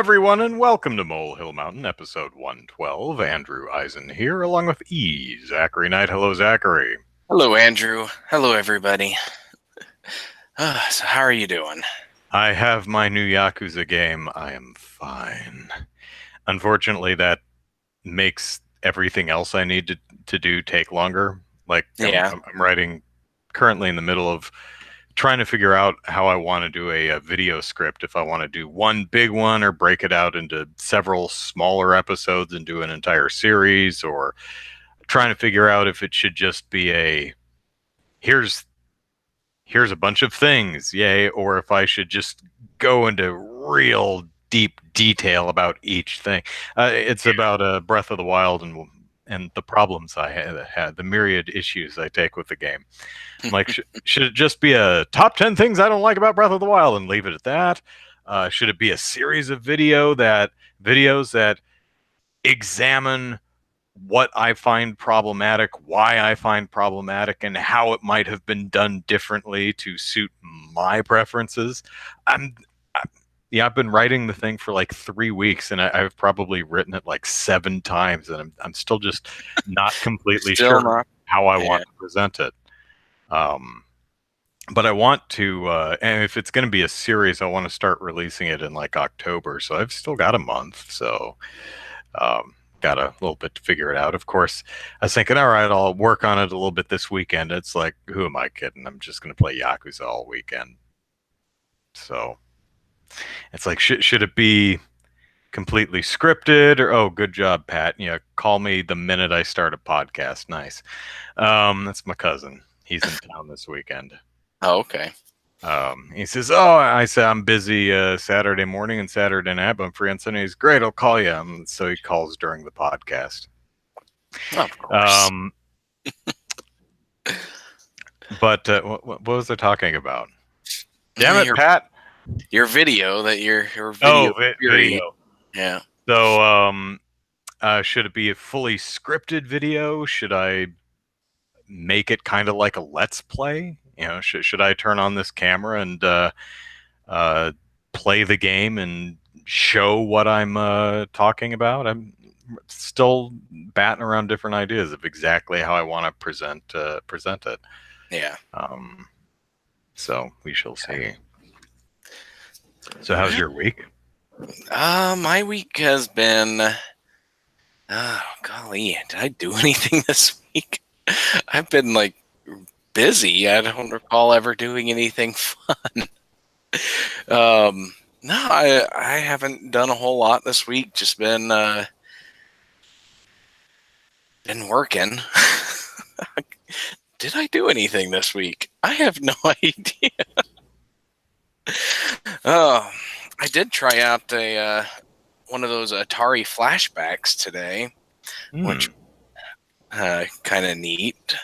everyone, and welcome to Molehill Mountain, episode 112. Andrew Eisen here, along with Zachary Knight. Hello, Zachary. Hello, Andrew. Hello, everybody. So how are you doing? I have my new Yakuza game. I am fine. Unfortunately, that makes everything else I need to do take longer. Like, Yeah. I'm writing, currently in the middle of trying to figure out how I want to do a video script, if I want to do one big one or break it out into several smaller episodes and do an entire series, or trying to figure out if it should just be a here's a bunch of things, yay, or if I should just go into real deep detail about each thing. It's about Breath of the Wild and the problems I had, the myriad issues I take with the game. Like, should it just be a top 10 things I don't like about Breath of the Wild and leave it at that? Should it be a series of videos that examine what I find problematic, why I find problematic, and how it might have been done differently to suit my preferences? I've been writing the thing for like 3 weeks, and I've probably written it like 7 times, and I'm still just not completely sure how I want to present it. But I want to, and if it's going to be a series, I want to start releasing it in like October. So I've still got a month. So got a little bit to figure it out. Of course, I was thinking, all right, I'll work on it a little bit this weekend. It's like, who am I kidding? I'm just going to play Yakuza all weekend. So it's like, should it be completely scripted, or, oh, good job, Pat. Call me the minute I start a podcast. Nice. That's my cousin. He's in town this weekend. Oh, okay. He says, "Oh," I said, "I'm busy Saturday morning and Saturday night, but I'm free on Sunday." He's great. I'll call you. So he calls during the podcast. Of course. But what was I talking about? Damn it, Pat! Your video video. Yeah. So, should it be a fully scripted video? Should I make it kind of like a let's play? Should I turn on this camera and play the game and show what I'm talking about? I'm still batting around different ideas of exactly how I want to present it. Yeah. So we shall see. So how's your week? My week has been. Oh golly, did I do anything this week? I've been like busy. I don't recall ever doing anything fun. No, I haven't done a whole lot this week. Just been working. Did I do anything this week? I have no idea. Oh, I did try out one of those Atari flashbacks today, which kind of neat.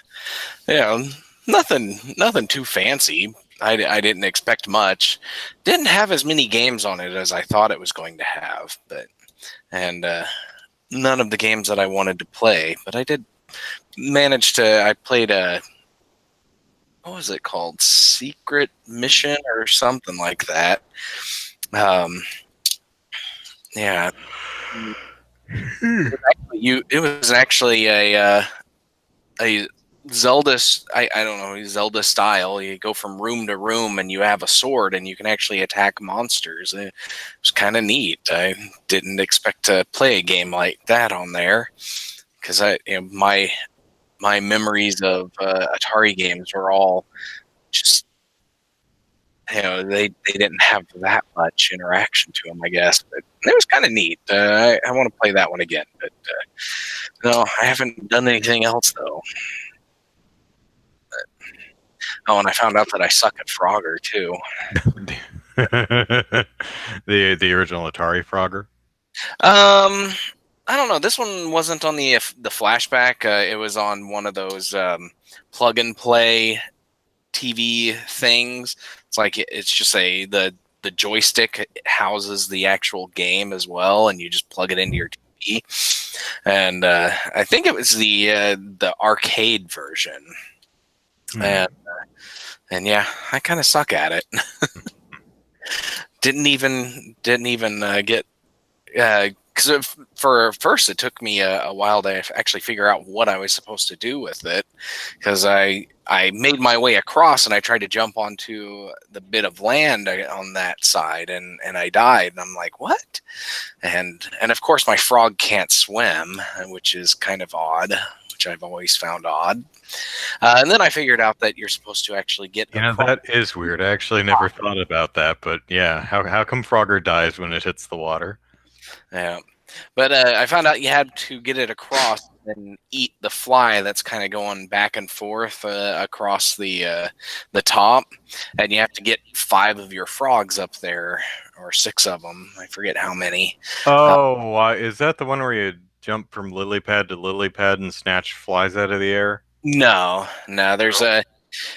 Yeah, nothing too fancy. I didn't expect much. Didn't have as many games on it as I thought it was going to have, and none of the games that I wanted to play. But I did manage to. I played what was it called? Secret Mission or something like that. Yeah. It was actually a Zelda. I don't know, Zelda style. You go from room to room, and you have a sword, and you can actually attack monsters. It was kind of neat. I didn't expect to play a game like that on there, because my memories of Atari games were all just, they didn't have that much interaction to them, I guess. But it was kind of neat. I want to play that one again, but no, I haven't done anything else though. Oh, and I found out that I suck at Frogger too. the original Atari Frogger. I don't know. This one wasn't on the flashback. It was on one of those plug and play TV things. It's like it's just the joystick houses the actual game as well, and you just plug it into your TV. And I think it was the arcade version. And yeah, I kind of suck at it. Didn't even get because for first it took me a while to actually figure out what I was supposed to do with it, because I made my way across and I tried to jump onto the bit of land on that side, and I died, and I'm like, what? And of course my frog can't swim, which is kind of odd, which I've always found odd. And then I figured out that you're supposed to actually get across. That is weird. I actually never thought about that, but yeah, how come Frogger dies when it hits the water? Yeah. But I found out you had to get it across and eat the fly that's kind of going back and forth across the top, and you have to get 5 of your frogs up there, or 6 of them. I forget how many. Oh, is that the one where you jump from lily pad to lily pad and snatch flies out of the air? No, there's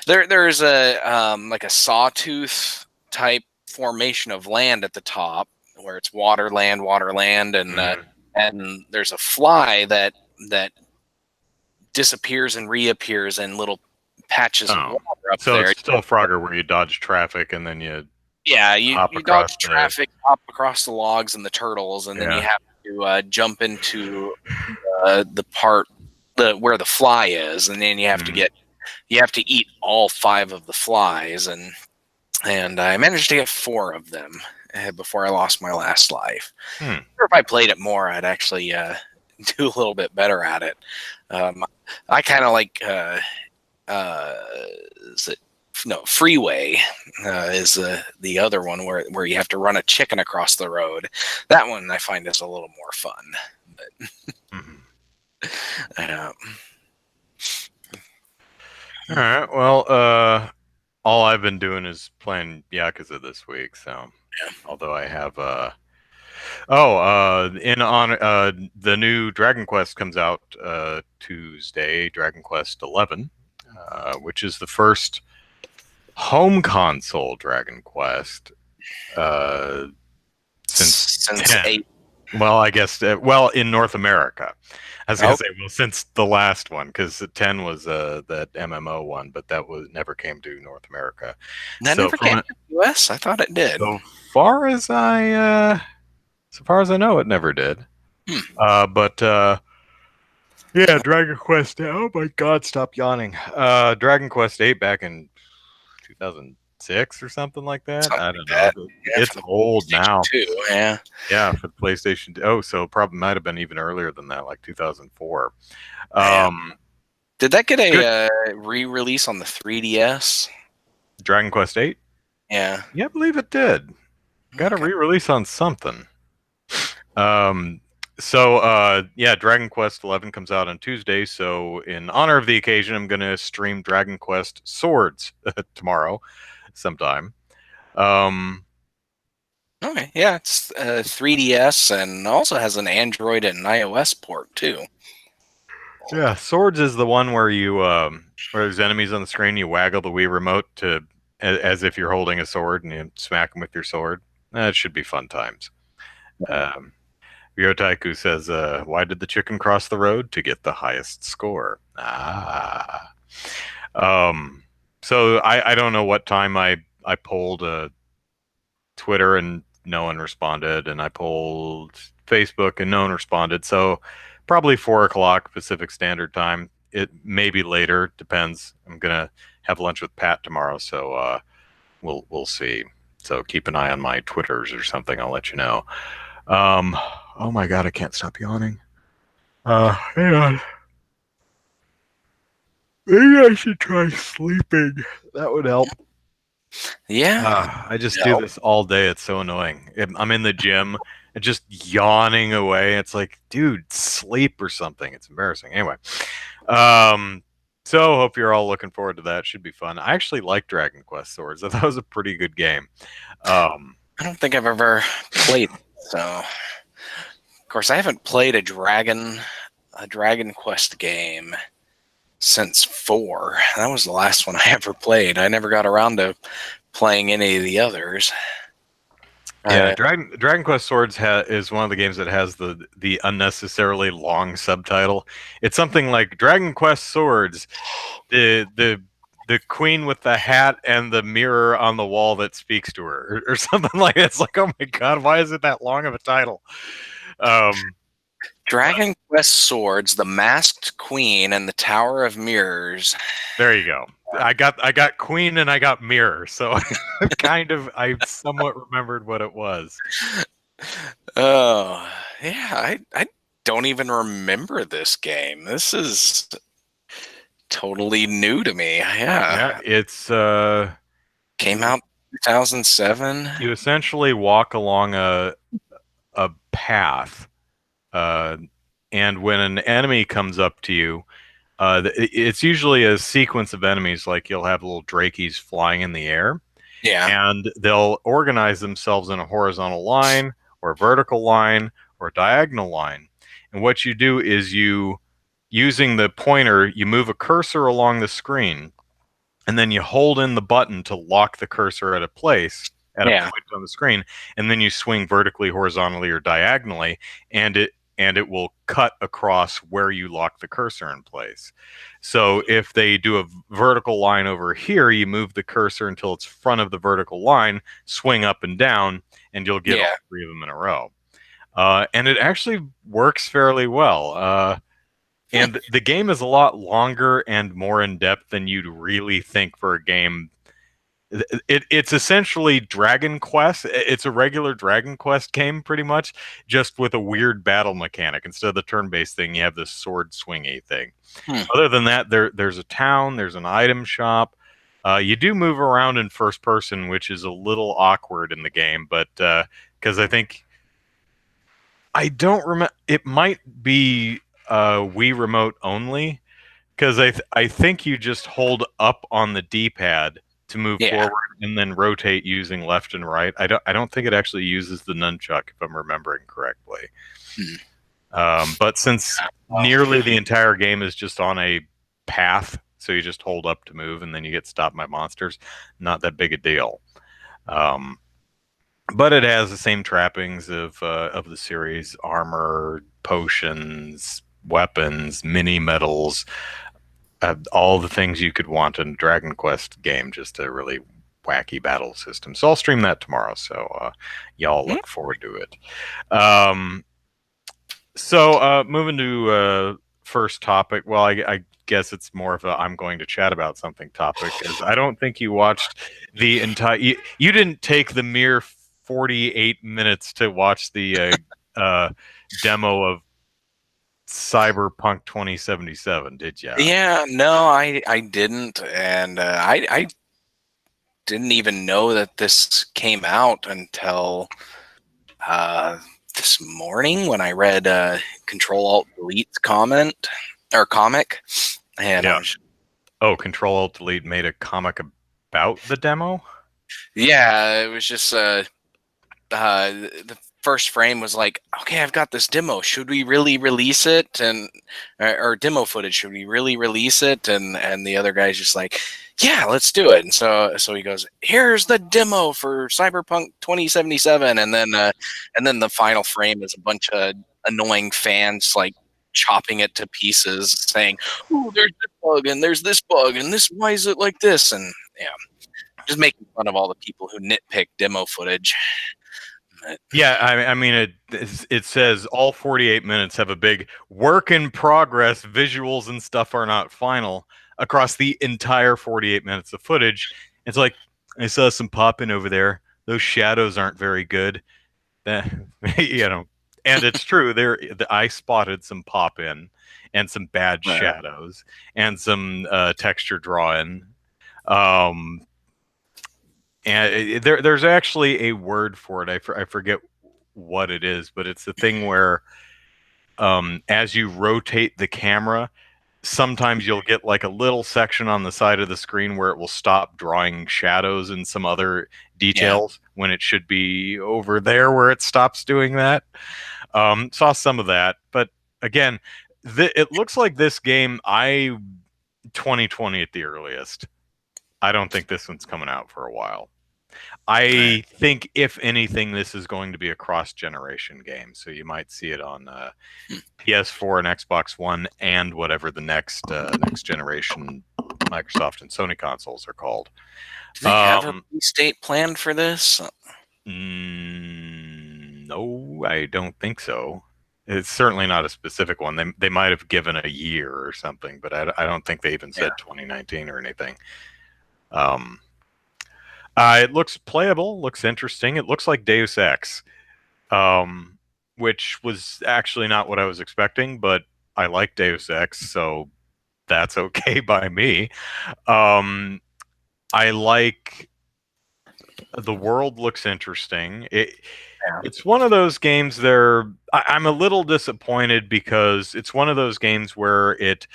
there's a like a sawtooth type formation of land at the top where it's water land, and there's a fly that disappears and reappears in little patches of water up so there. It's still Frogger where you dodge traffic and then you you dodge traffic, hop across the logs and the turtles, and then you have to jump into the part where the fly is, and then you have to eat all 5 of the flies, and I managed to get 4 of them before I lost my last life. Or if I played it more, I'd actually do a little bit better at it. I kind of like Freeway is the other one where you have to run a chicken across the road. That one I find is a little more fun. But, all right. Well, all I've been doing is playing Yakuza this week. So, although I have the new Dragon Quest comes out Tuesday, Dragon Quest 11, which is the first home console Dragon Quest since 10. 8. Well, I guess in North America. I was gonna say, well, since the last one, because 10 was that MMO one, but that never came to North America. That never came to the US? I thought it did. So far as I know, it never did. But yeah, Dragon Quest. Oh my God, stop yawning. Dragon Quest 8 back in 2006 or something like that. I don't know. Yeah, it's old now. Yeah, for the PlayStation 2. Oh, so probably might have been even earlier than that, like 2004. Did that get a re-release on the 3DS? Dragon Quest 8? Yeah, I believe it did. Got a re-release on something. Dragon Quest 11 comes out on Tuesday, so in honor of the occasion, I'm going to stream Dragon Quest Swords tomorrow sometime. Okay, yeah, it's 3DS and also has an Android and iOS port too. Yeah, Swords is the one where you where there's enemies on the screen, you waggle the Wii remote as if you're holding a sword and you smack them with your sword. It should be fun times. Ryotaiku says, why did the chicken cross the road? To get the highest score. So I don't know what time I polled Twitter and no one responded, and I polled Facebook and no one responded. So probably 4:00 Pacific Standard Time. It may be later, depends. I'm gonna have lunch with Pat tomorrow, so we'll see. So keep an eye on my Twitters or something. I'll let you know. Oh my God, I can't stop yawning. Hang on. Maybe I should try sleeping. That would help. Yeah. I just do this all day. It's so annoying. I'm in the gym and just yawning away. It's like, dude, sleep or something. It's embarrassing. Anyway. So hope you're all looking forward to that. Should be fun. I actually like Dragon Quest Swords. I thought it was a pretty good game. I don't think I've ever played it, so of course I haven't played a Dragon Quest game since 4. That was the last one I ever played. I never got around to playing any of the others. Yeah, Dragon Quest Swords is one of the games that has the unnecessarily long subtitle. It's something like Dragon Quest Swords, the queen with the hat and the mirror on the wall that speaks to her, or something like that. It's like, oh my God, why is it that long of a title? Um, Dragon Quest Swords, the Masked Queen, and the Tower of Mirrors. there you go. I got Queen and I got Mirror, so I somewhat remembered what it was. Oh, yeah, I don't even remember this game. This is totally new to me. Yeah, Yeah. it's Came out 2007. you essentially walk along a path, uh, and when an enemy comes up to you, it's usually a sequence of enemies. Like you'll have little drakies flying in the air, Yeah. and they'll organize themselves in a horizontal line or a vertical line or a diagonal line. And what you do is using the pointer, you move a cursor along the screen, and then you hold in the button to lock the cursor at a place at a Yeah. point on the screen, and then you swing vertically, horizontally, or diagonally, and it will cut across where you lock the cursor in place. So if they do a vertical line over here, you move the cursor until it's front of the vertical line, swing up and down, and you'll get all Yeah. three of them in a row. And it actually works fairly well. And the game is a lot longer and more in depth than you'd really think for a game. It's essentially Dragon Quest. It's a regular Dragon Quest game, pretty much, just with a weird battle mechanic. Instead of the turn-based thing, you have this sword swingy thing. Hmm. Other than that, there's a town, there's an item shop. You do move around in first person, which is a little awkward in the game, but because I don't remember, it might be Wii remote only, because I think you just hold up on the D-pad to move Yeah. forward and then rotate using left and right. I don't think it actually uses the nunchuck, if I'm remembering correctly. But since nearly the entire game is just on a path, so you just hold up to move and then you get stopped by monsters, not that big a deal. But it has the same trappings of the series: armor, potions, weapons, mini medals, all the things you could want in a Dragon Quest game. Just a really wacky battle system. So I'll stream that tomorrow. So y'all look forward to it. So moving to first topic. Well, I guess it's more of a I'm going to chat about something topic, because I don't think you watched the entire. You didn't take the mere 48 minutes to watch the demo of Cyberpunk 2077, did you? Yeah, no, I didn't, and I didn't even know that this came out until this morning when I read Control Alt Delete's comment or comic, and I Yeah. was, Oh, Control Alt Delete made a comic about the demo? yeah, it was just the first frame was like, okay, I've got this demo. Should we really release it? And or demo footage, should we really release it? And the other guy's just like, yeah, let's do it. And so he goes, here's the demo for Cyberpunk 2077, and then the final frame is a bunch of annoying fans like chopping it to pieces, saying, "Oh, there's this bug and there's this bug and this. Why is it like this?" And yeah, just making fun of all the people who nitpick demo footage. Yeah, I mean it says all 48 minutes have a big work in progress, visuals and stuff are not final across the entire 48 minutes of footage. It's like, I saw some pop in over there. Those shadows aren't very good. You know, and it's true. I spotted some pop in and some bad shadows and some texture draw in. Um, and there's actually a word for it. I forget what it is, but it's the thing where as you rotate the camera, sometimes you'll get like a little section on the side of the screen where it will stop drawing shadows and some other details when it should be over there where it stops doing that. Saw some of that, but again, it looks like this game, 2020 at the earliest. I don't think this one's coming out for a while. I think, if anything, this is going to be a cross-generation game, so you might see it on PS4 and Xbox One and whatever the next generation Microsoft and Sony consoles are called. Do they have a release date planned for this? No, I don't think so. It's certainly not a specific one. They might have given a year or something, but I don't think they even Yeah. said 2019 or anything. Um, it looks playable, looks interesting. It looks like Deus Ex, um, which was actually not what I was expecting, but I like Deus Ex, so that's okay by me. Um, I like the world looks interesting. Yeah. It's one of those games there. I'm a little disappointed because it's one of those games where it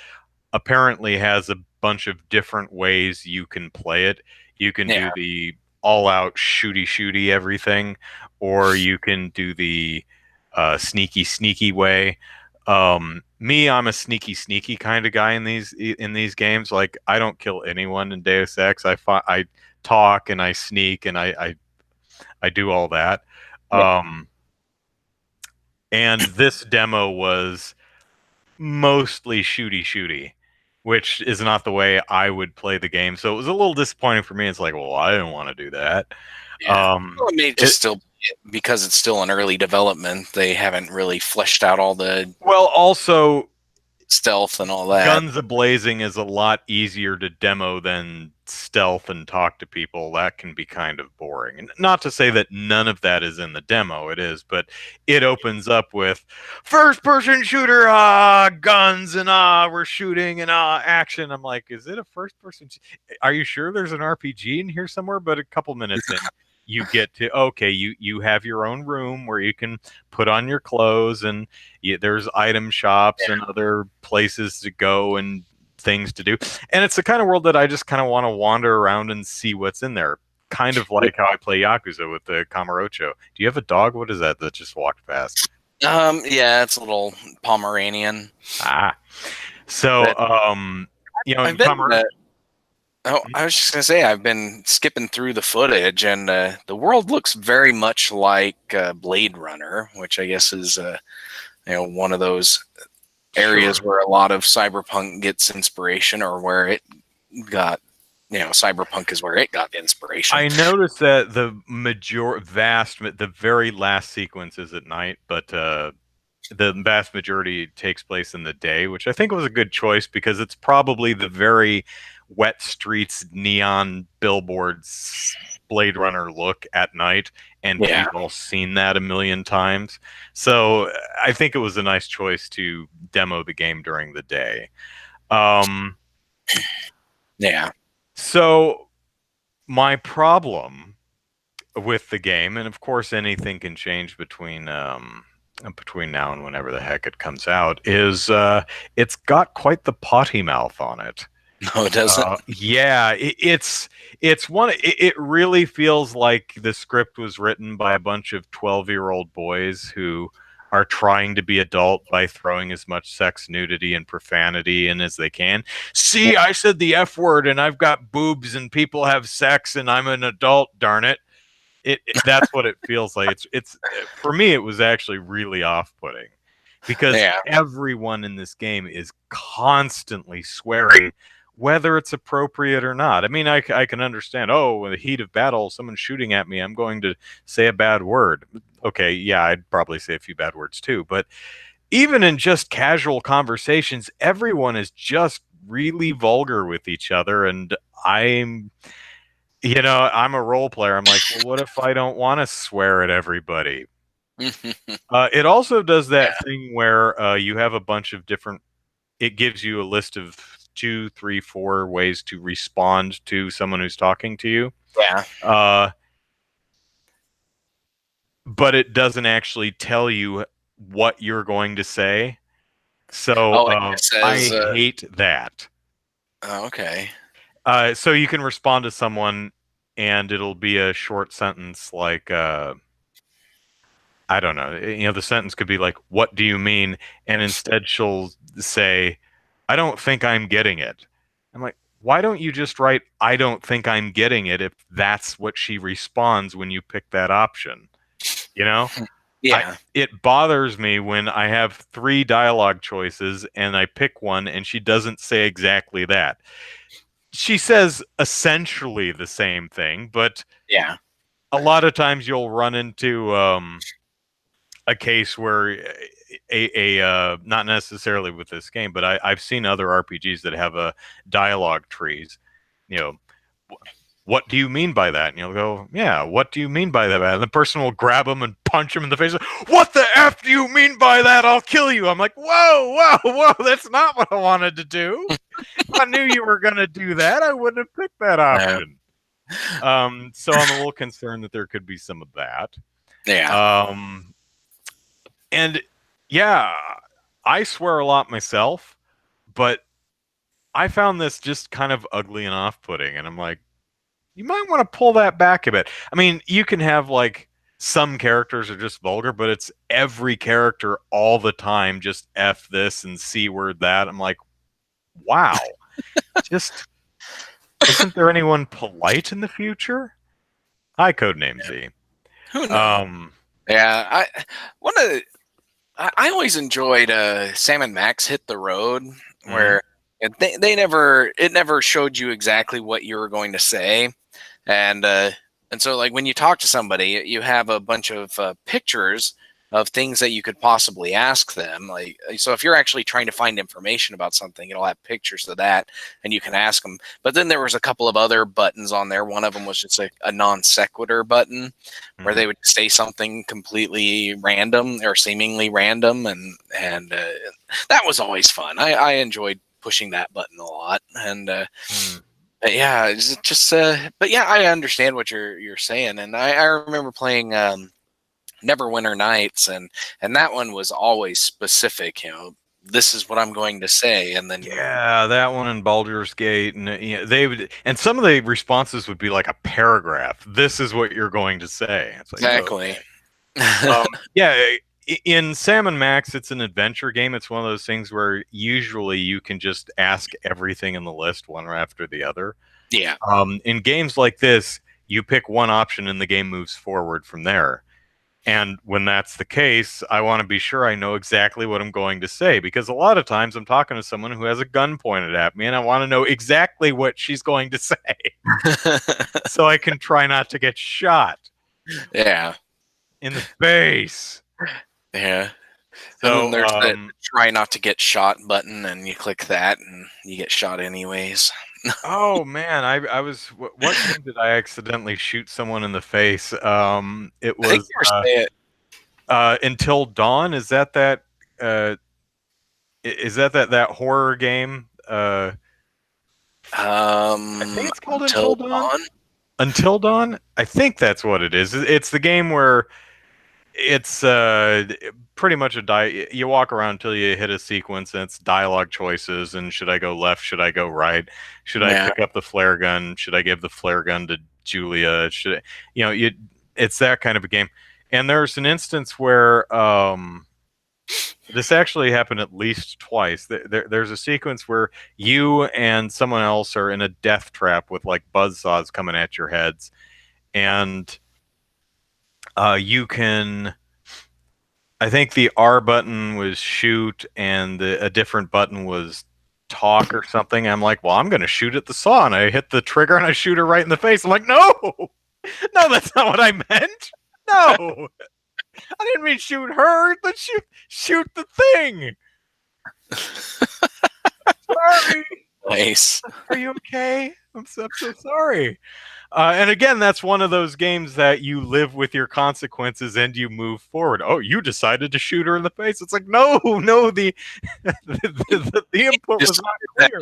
apparently has a bunch of different ways you can play it. You can Yeah. do the all out shooty everything, or you can do the sneaky way. Me, I'm a sneaky kind of guy in these games. Like I don't kill anyone in Deus Ex. I talk and I sneak and I do all that. Yeah. Um, and this demo was mostly shooty, which is not the way I would play the game. So it was a little disappointing for me. It's like, well, I didn't want to do that. Yeah. Well, it may It just still because it's still in early development. They haven't really fleshed out all the well, also stealth and all that. Guns Ablazing is a lot easier to demo than stealth and talk to people. That can be kind of boring. And not to say that none of that is in the demo, it is, but it opens up with first person shooter, guns, and we're shooting and action. I'm like, is it a first person? Are you sure there's an RPG in here somewhere? But a couple minutes in, you get to, okay, you have your own room where you can put on your clothes and there's item shops and other places to go and things to do. And it's the kind of world that I just kind of want to wander around and see what's in there. Kind of like how I play Yakuza with the Kamurocho. Do you have a dog? What is that just walked past? Yeah, it's a little Pomeranian. Ah. So, But in I've been. I was just gonna say I've been skipping through the footage, and the world looks very much like Blade Runner, which I guess is one of those areas sure. where a lot of cyberpunk gets inspiration, or where it got cyberpunk is where it got the inspiration. I noticed that the very last sequence is at night, but the vast majority takes place in the day, which I think was a good choice because it's probably the very wet streets, neon billboards, Blade Runner look at night, and Yeah. we've all seen that a million times. So I think it was a nice choice to demo the game during the day. Um, Yeah. so my problem with the game, and of course anything can change between now and whenever the heck it comes out, is it's got quite the potty mouth on it. No, it doesn't. Yeah, it's one. It really feels like the script was written by a bunch of 12-year-old boys who are trying to be adult by throwing as much sex, nudity, and profanity in as they can. See, I said the F word, and I've got boobs, and people have sex, and I'm an adult. Darn it! That's what it feels like. It's for me, it was actually really off-putting because Yeah. everyone in this game is constantly swearing, whether it's appropriate or not. I mean, I can understand, oh, in the heat of battle, someone's shooting at me, I'm going to say a bad word. Okay, yeah, I'd probably say a few bad words too. But even in just casual conversations, everyone is just really vulgar with each other. And I'm a role player. I'm like, well, what if I don't want to swear at everybody? It also does that thing where you have a bunch of different. It gives you a list of 2, 3, 4 ways to respond to someone who's talking to you. Yeah. But it doesn't actually tell you what you're going to say. So Oh, it I says. hate that. Okay. So you can respond to someone, and it'll be a short sentence like. I don't know. The sentence could be like, "What do you mean?" And instead, she'll say, "I don't think I'm getting it." I'm like, why don't you just write, "I don't think I'm getting it," if that's what she responds when you pick that option? You know, Yeah. it bothers me when I have 3 dialogue choices and I pick one and she doesn't say exactly that. She says essentially the same thing, but Yeah. a lot of times you'll run into a case where not necessarily with this game, but I've seen other RPGs that have a dialogue trees. You know, what do you mean by that? And you'll go, yeah, what do you mean by that? And the person will grab him and punch him in the face. What the F do you mean by that? I'll kill you. I'm like, whoa, whoa, whoa, that's not what I wanted to do. If I knew you were going to do that, I wouldn't have picked that option. So I'm a little concerned that there could be some of that. Yeah. And yeah, I swear a lot myself, but I found this just kind of ugly and off-putting. And I'm like, you might want to pull that back a bit. I mean, you can have like some characters are just vulgar, but it's every character all the time, just F this and C word that. I'm like, wow. Just isn't there anyone polite in the future? Hi, Codename Z. Who knows? Yeah, I always enjoyed Sam and Max Hit the Road, where they never showed you exactly what you were going to say, and so like when you talk to somebody, you have a bunch of pictures of things that you could possibly ask them. Like, so if you're actually trying to find information about something, it'll have pictures of that and you can ask them. But then there was a couple of other buttons on there. One of them was just a non sequitur button where they would say something completely random or seemingly random. And that was always fun. I enjoyed pushing that button a lot. And, but yeah, it's just, but yeah, I understand what you're saying. And I remember playing, Neverwinter Nights, and that one was always specific. This is what I'm going to say, and then yeah, that one in Baldur's Gate, and they would, and some of the responses would be like a paragraph. This is what you're going to say. It's like, exactly. Okay. Yeah, in Sam and Max, it's an adventure game. It's one of those things where usually you can just ask everything in the list one after the other. Yeah. In games like this, you pick one option and the game moves forward from there. And when that's the case, I want to be sure I know exactly what I'm going to say, because a lot of times I'm talking to someone who has a gun pointed at me and I want to know exactly what she's going to say so I can try not to get shot. Yeah. In the face. Yeah. So and then there's the try not to get shot button, and you click that and you get shot anyways. Oh man, I was what game did I accidentally shoot someone in the face? It was I think you were saying Until Dawn. Is that that horror game? I think it's called Until Dawn. Until Dawn? I think that's what it is. It's the game where it's pretty much you walk around until you hit a sequence and it's dialogue choices, and should I go left, should I go right, should I pick up the flare gun, should I give the flare gun to Julia, should I, it's that kind of a game. And there's an instance where this actually happened at least twice. There's a sequence where you and someone else are in a death trap with like buzzsaws coming at your heads, and you can, I think the R button was shoot and a different button was talk or something. I'm like, well, I'm going to shoot at the saw, and I hit the trigger and I shoot her right in the face. I'm like, no, that's not what I meant. No, I didn't mean shoot her. Let's shoot the thing. Sorry. Nice. Are you okay? I'm so sorry. And again, that's one of those games that you live with your consequences and you move forward. Oh, you decided to shoot her in the face. It's like, no, the input was not clear.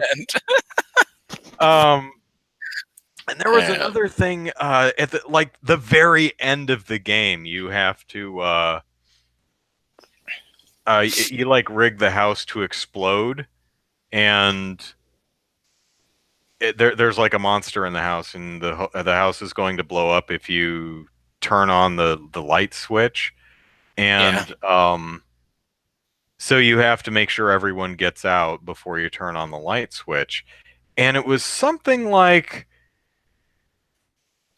And there was another thing at the very end of the game. You have to you like rig the house to explode, and there's like a monster in the house, and the house is going to blow up if you turn on the light switch, and so you have to make sure everyone gets out before you turn on the light switch. And it was something like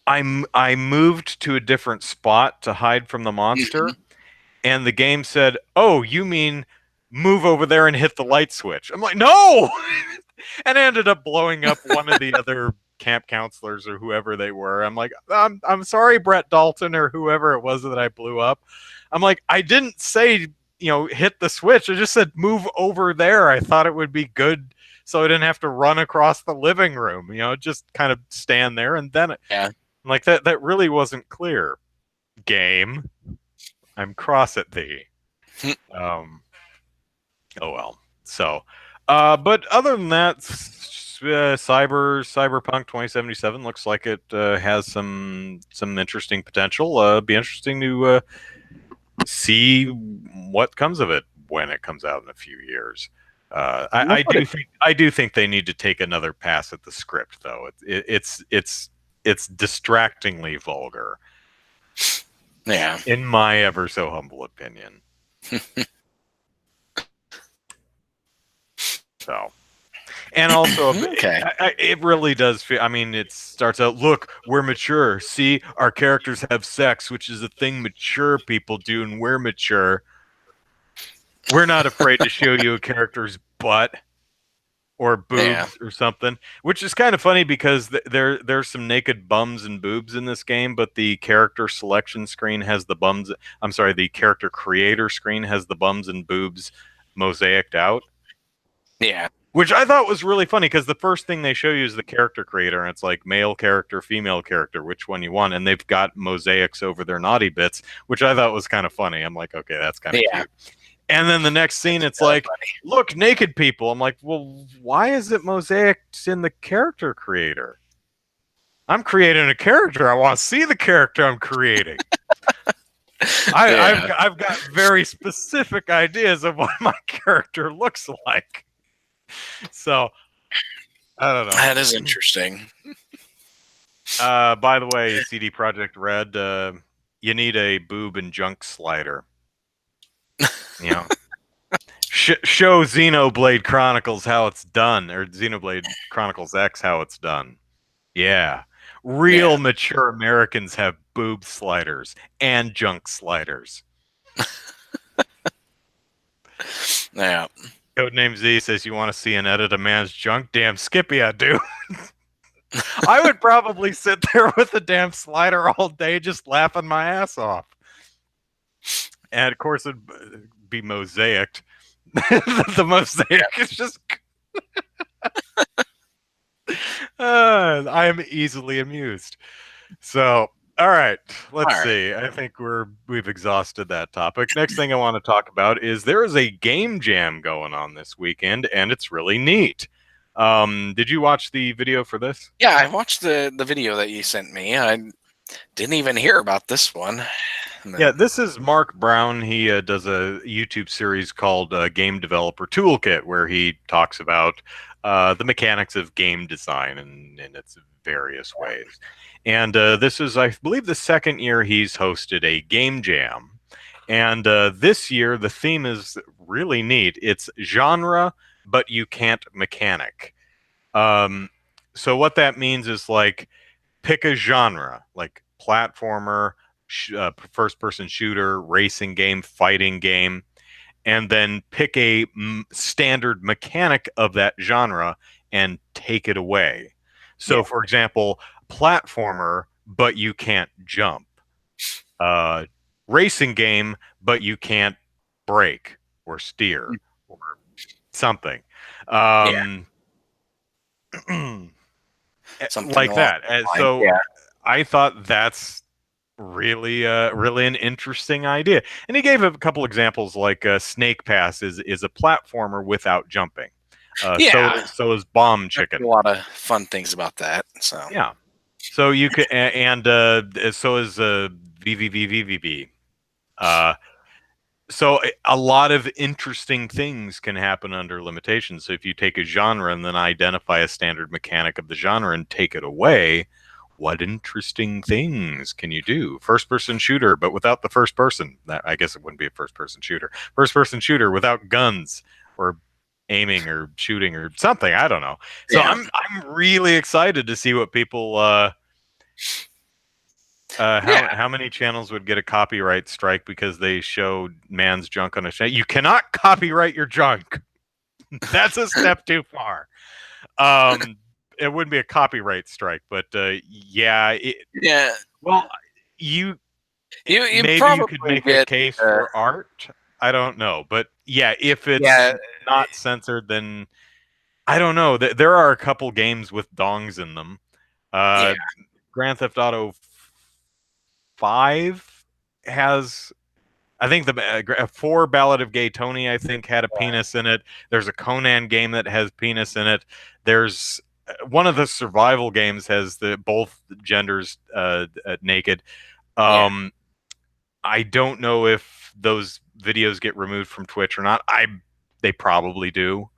I moved to a different spot to hide from the monster, and the game said, "Oh, you mean move over there and hit the light switch?" I'm like, "No!" And I ended up blowing up one of the other camp counselors or whoever they were. I'm like, I'm sorry, Brett Dalton or whoever it was that I blew up. I'm like, I didn't say, hit the switch. I just said move over there. I thought it would be good so I didn't have to run across the living room, just kind of stand there. And then Yeah. like that really wasn't clear. Game, I'm cross at thee. Oh well. So, but other than that, Cyberpunk 2077 looks like it has some interesting potential. Be interesting to see what comes of it when it comes out in a few years. I do think they need to take another pass at the script, though. It's distractingly vulgar. Yeah. In my ever so humble opinion. So, and also, okay. it really does feel. I mean, it starts out. Look, we're mature. See, our characters have sex, which is a thing mature people do, and we're mature. We're not afraid to show you a character's butt or boobs or something, which is kind of funny because there's some naked bums and boobs in this game, but the character selection screen has the bums. I'm sorry, the character creator screen has the bums and boobs mosaicked out. Yeah. Which I thought was really funny because the first thing they show you is the character creator, and it's like male character, female character, which one you want, and they've got mosaics over their naughty bits, which I thought was kind of funny. I'm like, okay, that's kind of cute. And then the next scene, it's like, look, naked people. I'm like, well, why is it mosaicked in the character creator? I'm creating a character. I want to see the character I'm creating. I've got very specific ideas of what my character looks like. So, I don't know. That is interesting. By the way, CD Projekt Red, you need a boob and junk slider. Show Xenoblade Chronicles how it's done, or Xenoblade Chronicles X how it's done. Yeah. Real mature Americans have boob sliders and junk sliders. Yeah. Codename Z says you want to see an edit of man's junk? Damn Skippy, I do. I would probably sit there with a damn slider all day just laughing my ass off. And of course it'd be mosaicked. The mosaic is just I am easily amused. So, all right, let's see. I think we've exhausted that topic. Next thing I want to talk about is there is a game jam going on this weekend, and it's really neat. Did you watch the video for this? Yeah, I watched the video that you sent me. I didn't even hear about this one. Yeah, this is Mark Brown. He does a YouTube series called Game Developer Toolkit, where he talks about the mechanics of game design in its various ways. And this is, I believe, the second year he's hosted a game jam. And this year, the theme is really neat. It's genre, but you can't mechanic. So what that means is, like, pick a genre, like platformer, first-person shooter, racing game, fighting game, and then pick a standard mechanic of that genre and take it away. So, for example, platformer, but you can't jump. Racing game, but you can't brake or steer or something. Something like that. And so I thought that's really an interesting idea. And he gave a couple examples, like Snake Pass is a platformer without jumping. So is Bomb Chicken. A lot of fun things about that. So yeah. So you could, and so is VVVVVV. So a lot of interesting things can happen under limitations. So if you take a genre and then identify a standard mechanic of the genre and take it away, what interesting things can you do? First-person shooter, but without the first person. I guess it wouldn't be a first-person shooter. First-person shooter without guns or aiming or shooting or something. I don't know. So I'm really excited to see what people. How many channels would get a copyright strike because they show man's junk on a channel? You cannot copyright your junk. That's a step too far. It wouldn't be a copyright strike, but well, You maybe you could probably make a get case uh, for art. I don't know, but yeah, if it's yeah, not censored, then I don't know. There are a couple games with dongs in them. yeah, Uh, Grand Theft Auto 5 has, I think the 4 Ballad of Gay Tony, I think, had a penis in it. There's a Conan game that has penis in it. There's one of the survival games has the both genders naked. yeah, Um, I don't know if those videos get removed from Twitch or not. They probably do.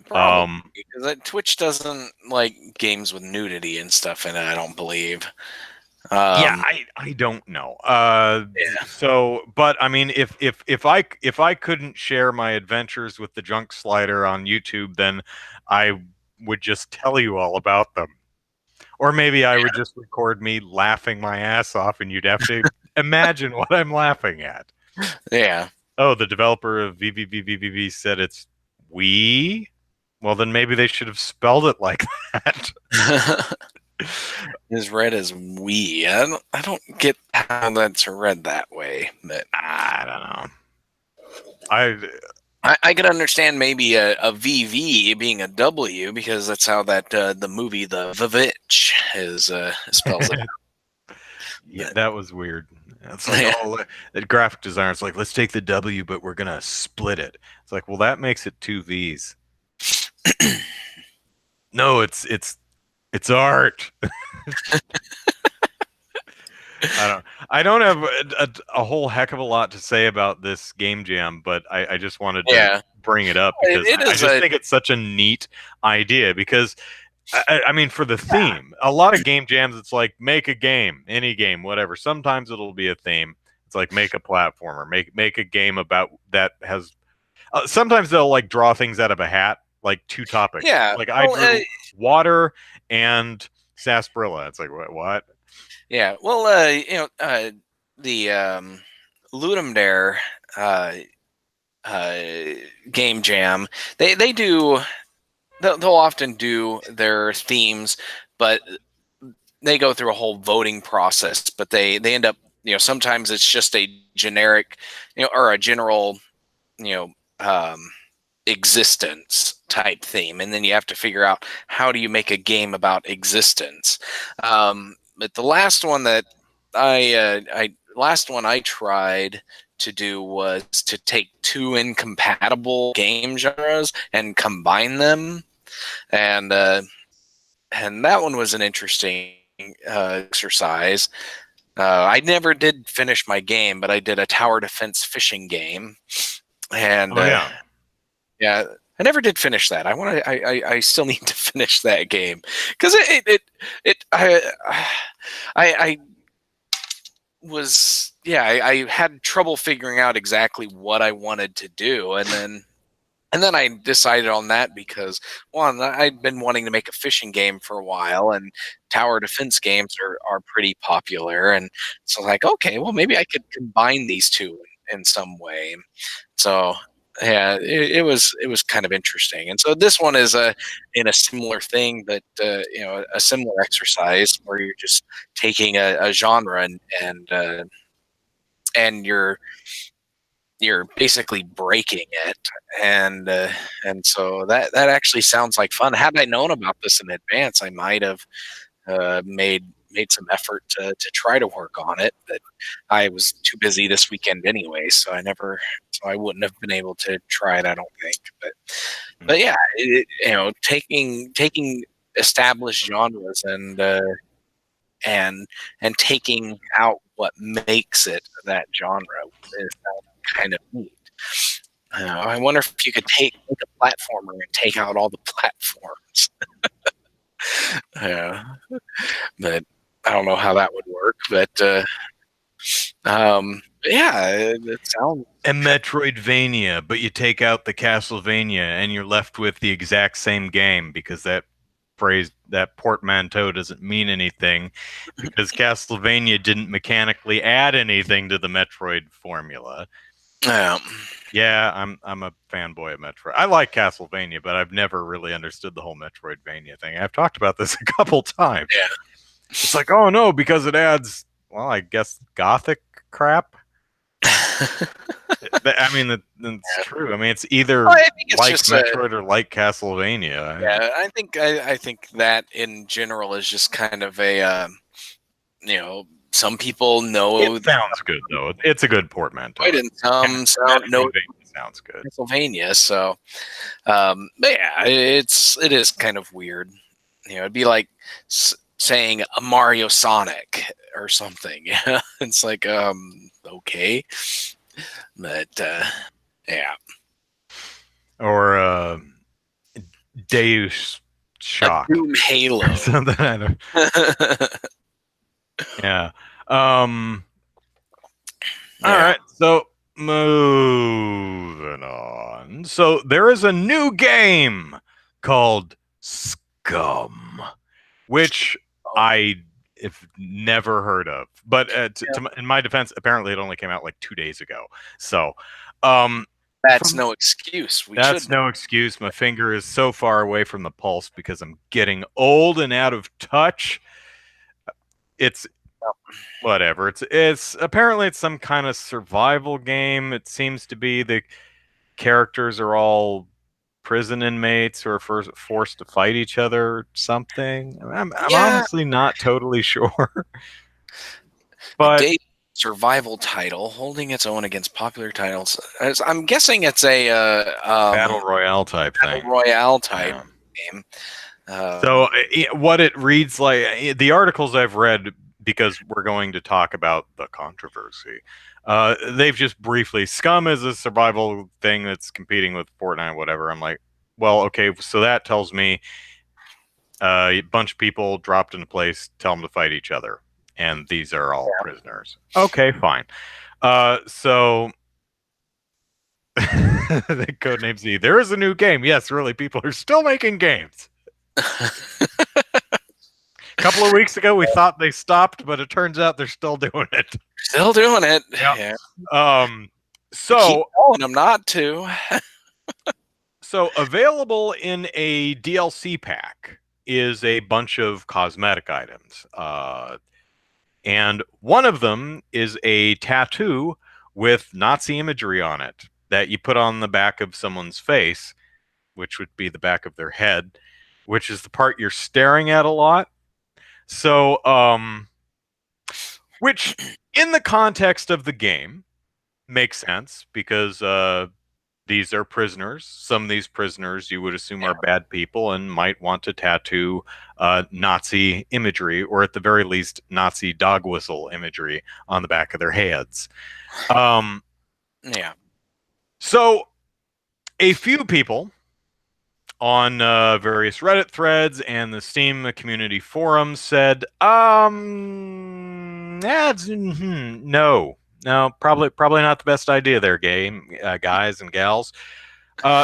probably Um, because Twitch doesn't like games with nudity and stuff in it. I don't believe. yeah, Um, I don't know. yeah, So, but I mean, if I couldn't share my adventures with the junk slider on YouTube, then I would just tell you all about them. Or maybe I would just record me laughing my ass off, and you'd have to imagine what I'm laughing at. yeah. Oh, the developer of VVVVVV said it's we. Well, then maybe they should have spelled it like that. Is read as we. I don't get how that's read that way, but I don't know. I I could understand maybe a VV being a W because that's how that the movie The Vivitch is spells it out. Yeah, But, that was weird. It's like, yeah, oh, the graphic designer's like, let's take the W, but we're gonna split it. It's like, well, that makes it two V's. No, it's art. I don't have a whole heck of a lot to say about this game jam, but I just wanted to yeah. bring it up because It I is just a think it's such a neat idea because I mean, for the theme, a lot of game jams, it's like make a game, any game, whatever. Sometimes it'll be a theme. It's like make a platformer, make a game about that has. Sometimes they'll like draw things out of a hat, like two topics. yeah. Like I Well, drew water and sarsaparilla. It's like what? yeah. Well, the Ludum Dare uh, uh, game jam. They do. They'll often do their themes, but they go through a whole voting process. But they end up, sometimes it's just a generic, or a general, you know, existence type theme, and then you have to figure out how do you make a game about existence. But the last one that I last one I tried to do was to take two incompatible game genres and combine them, and that one was an interesting exercise. I never did finish my game, but I did a tower defense fishing game, and Oh yeah. yeah, I never did finish that. I want to. I still need to finish that game because it I was I had trouble figuring out exactly what I wanted to do, and then I decided on that because one, I'd been wanting to make a fishing game for a while, and tower defense games are pretty popular, and so like, okay, well maybe I could combine these two in some way. So yeah, it was kind of interesting, and so this one is in a similar thing, but a similar exercise where you're just taking a genre and you're basically breaking it, and so that actually sounds like fun. Had I known about this in advance, I might have made some effort to try to work on it, but I was too busy this weekend anyway, so I wouldn't have been able to try it, I don't think. But yeah, taking established genres and taking out what makes it that genre is kind of neat. I wonder if you could take a platformer and take out all the platforms. Yeah, but I don't know how that would work. But yeah, it sounds. A Metroidvania, but you take out the Castlevania and you're left with the exact same game because that phrase, that portmanteau doesn't mean anything because Castlevania didn't mechanically add anything to the Metroid formula. Yeah, Yeah, I'm a fanboy of Metroid. I like Castlevania, but I've never really understood the whole Metroidvania thing. I've talked about this a couple times. yeah, It's like, oh no, because it adds, well, I guess Gothic crap. I mean, that's true. I mean, it's either Well, I think it's like just Metroid or like Castlevania. yeah. I think that in general is just kind of a some people know It sounds good though. It's a good portmanteau. and some know Sounds good. Pennsylvania. So, but yeah, it is kind of weird. It'd be like saying a Mario Sonic or something. Yeah, it's like okay, but yeah. Or Deus Shock. Doom Halo. Something I don't. Yeah. All right. So moving on. So there is a new game called Scum, which I have never heard of. But in my defense, apparently it only came out like 2 days ago. So that's no excuse. That's no excuse. My finger is so far away from the pulse because I'm getting old and out of touch. It's whatever. It's apparently it's some kind of survival game. It seems to be the characters are all prison inmates who are forced to fight each other or something. I'm honestly not totally sure. But survival title holding its own against popular titles. I'm guessing it's a battle royale type thing. Game. So what it reads like, the articles I've read, because we're going to talk about the controversy, they've just briefly, Scum is a survival thing that's competing with Fortnite, whatever. I'm like, well, okay, so that tells me a bunch of people dropped in a place, tell them to fight each other, and these are all prisoners. Okay, fine. So the Codename Z, there is a new game. Yes, really, people are still making games. A couple of weeks ago, we thought they stopped, but it turns out they're still doing it. Still doing it. Yep. Yeah. So telling them not to. So available in a DLC pack is a bunch of cosmetic items. And one of them is a tattoo with Nazi imagery on it that you put on the back of someone's face, which would be the back of their head, which is the part you're staring at a lot. So, which in the context of the game makes sense because these are prisoners. Some of these prisoners you would assume are bad people and might want to tattoo Nazi imagery, or at the very least, Nazi dog whistle imagery on the back of their heads. Yeah. So a few people on various Reddit threads and the Steam community forums said, no, probably not the best idea there, guys and gals.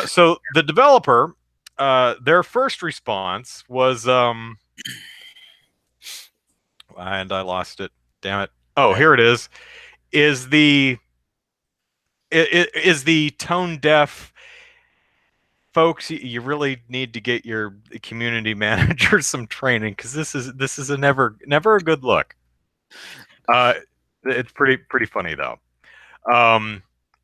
So the developer, their first response was, and I lost it. Damn it! Oh, here it is. Is the tone deaf? Folks, you really need to get your community manager some training because this is a never a good look. It's pretty funny though.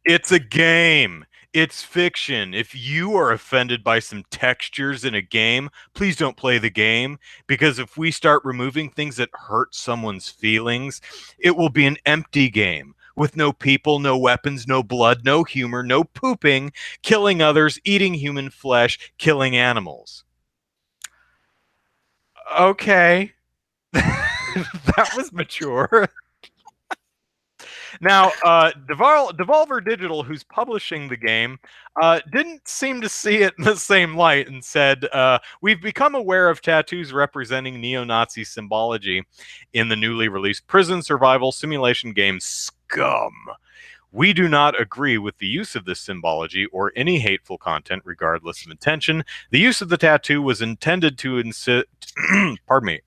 It's a game. It's fiction. If you are offended by some textures in a game, please don't play the game, because if we start removing things that hurt someone's feelings, it will be an empty game. With no people, no weapons, no blood, no humor, no pooping, killing others, eating human flesh, killing animals. Okay. That was mature. Now, Devolver Digital, who's publishing the game, didn't seem to see it in the same light and said, we've become aware of tattoos representing neo-Nazi symbology in the newly released prison survival simulation game Scum. We do not agree with the use of this symbology or any hateful content, regardless of intention. The use of the tattoo was intended to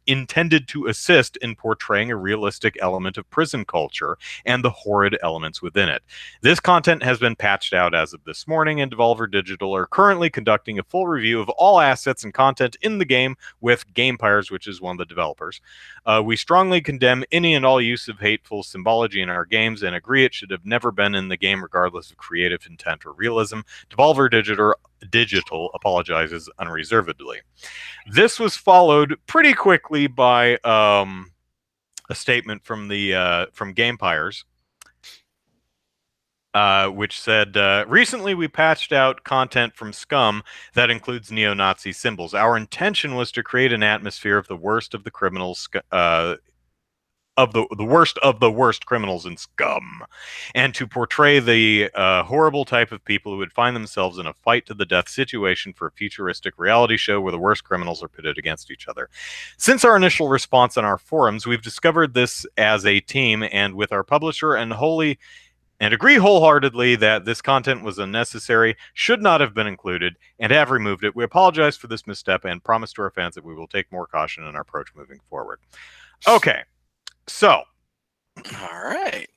intended to assist in portraying a realistic element of prison culture and the horrid elements within it. This content has been patched out as of this morning, and Devolver Digital are currently conducting a full review of all assets and content in the game with Gamepires, which is one of the developers. We strongly condemn any and all use of hateful symbology in our games and agree it should have never been in the game, regardless of creative intent or realism. Devolver Digital apologizes unreservedly. This was followed pretty quickly by a statement from Gamepires, which said, recently we patched out content from Scum that includes neo-Nazi symbols. Our intention was to create an atmosphere of the worst of the criminals, of the worst criminals in Scum, and to portray the horrible type of people who would find themselves in a fight to the death situation for a futuristic reality show where the worst criminals are pitted against each other. Since our initial response on our forums, we've discovered this as a team and with our publisher and agree wholeheartedly that this content was unnecessary, should not have been included, and have removed it. We apologize for this misstep and promise to our fans that we will take more caution in our approach moving forward. Okay. So, all right.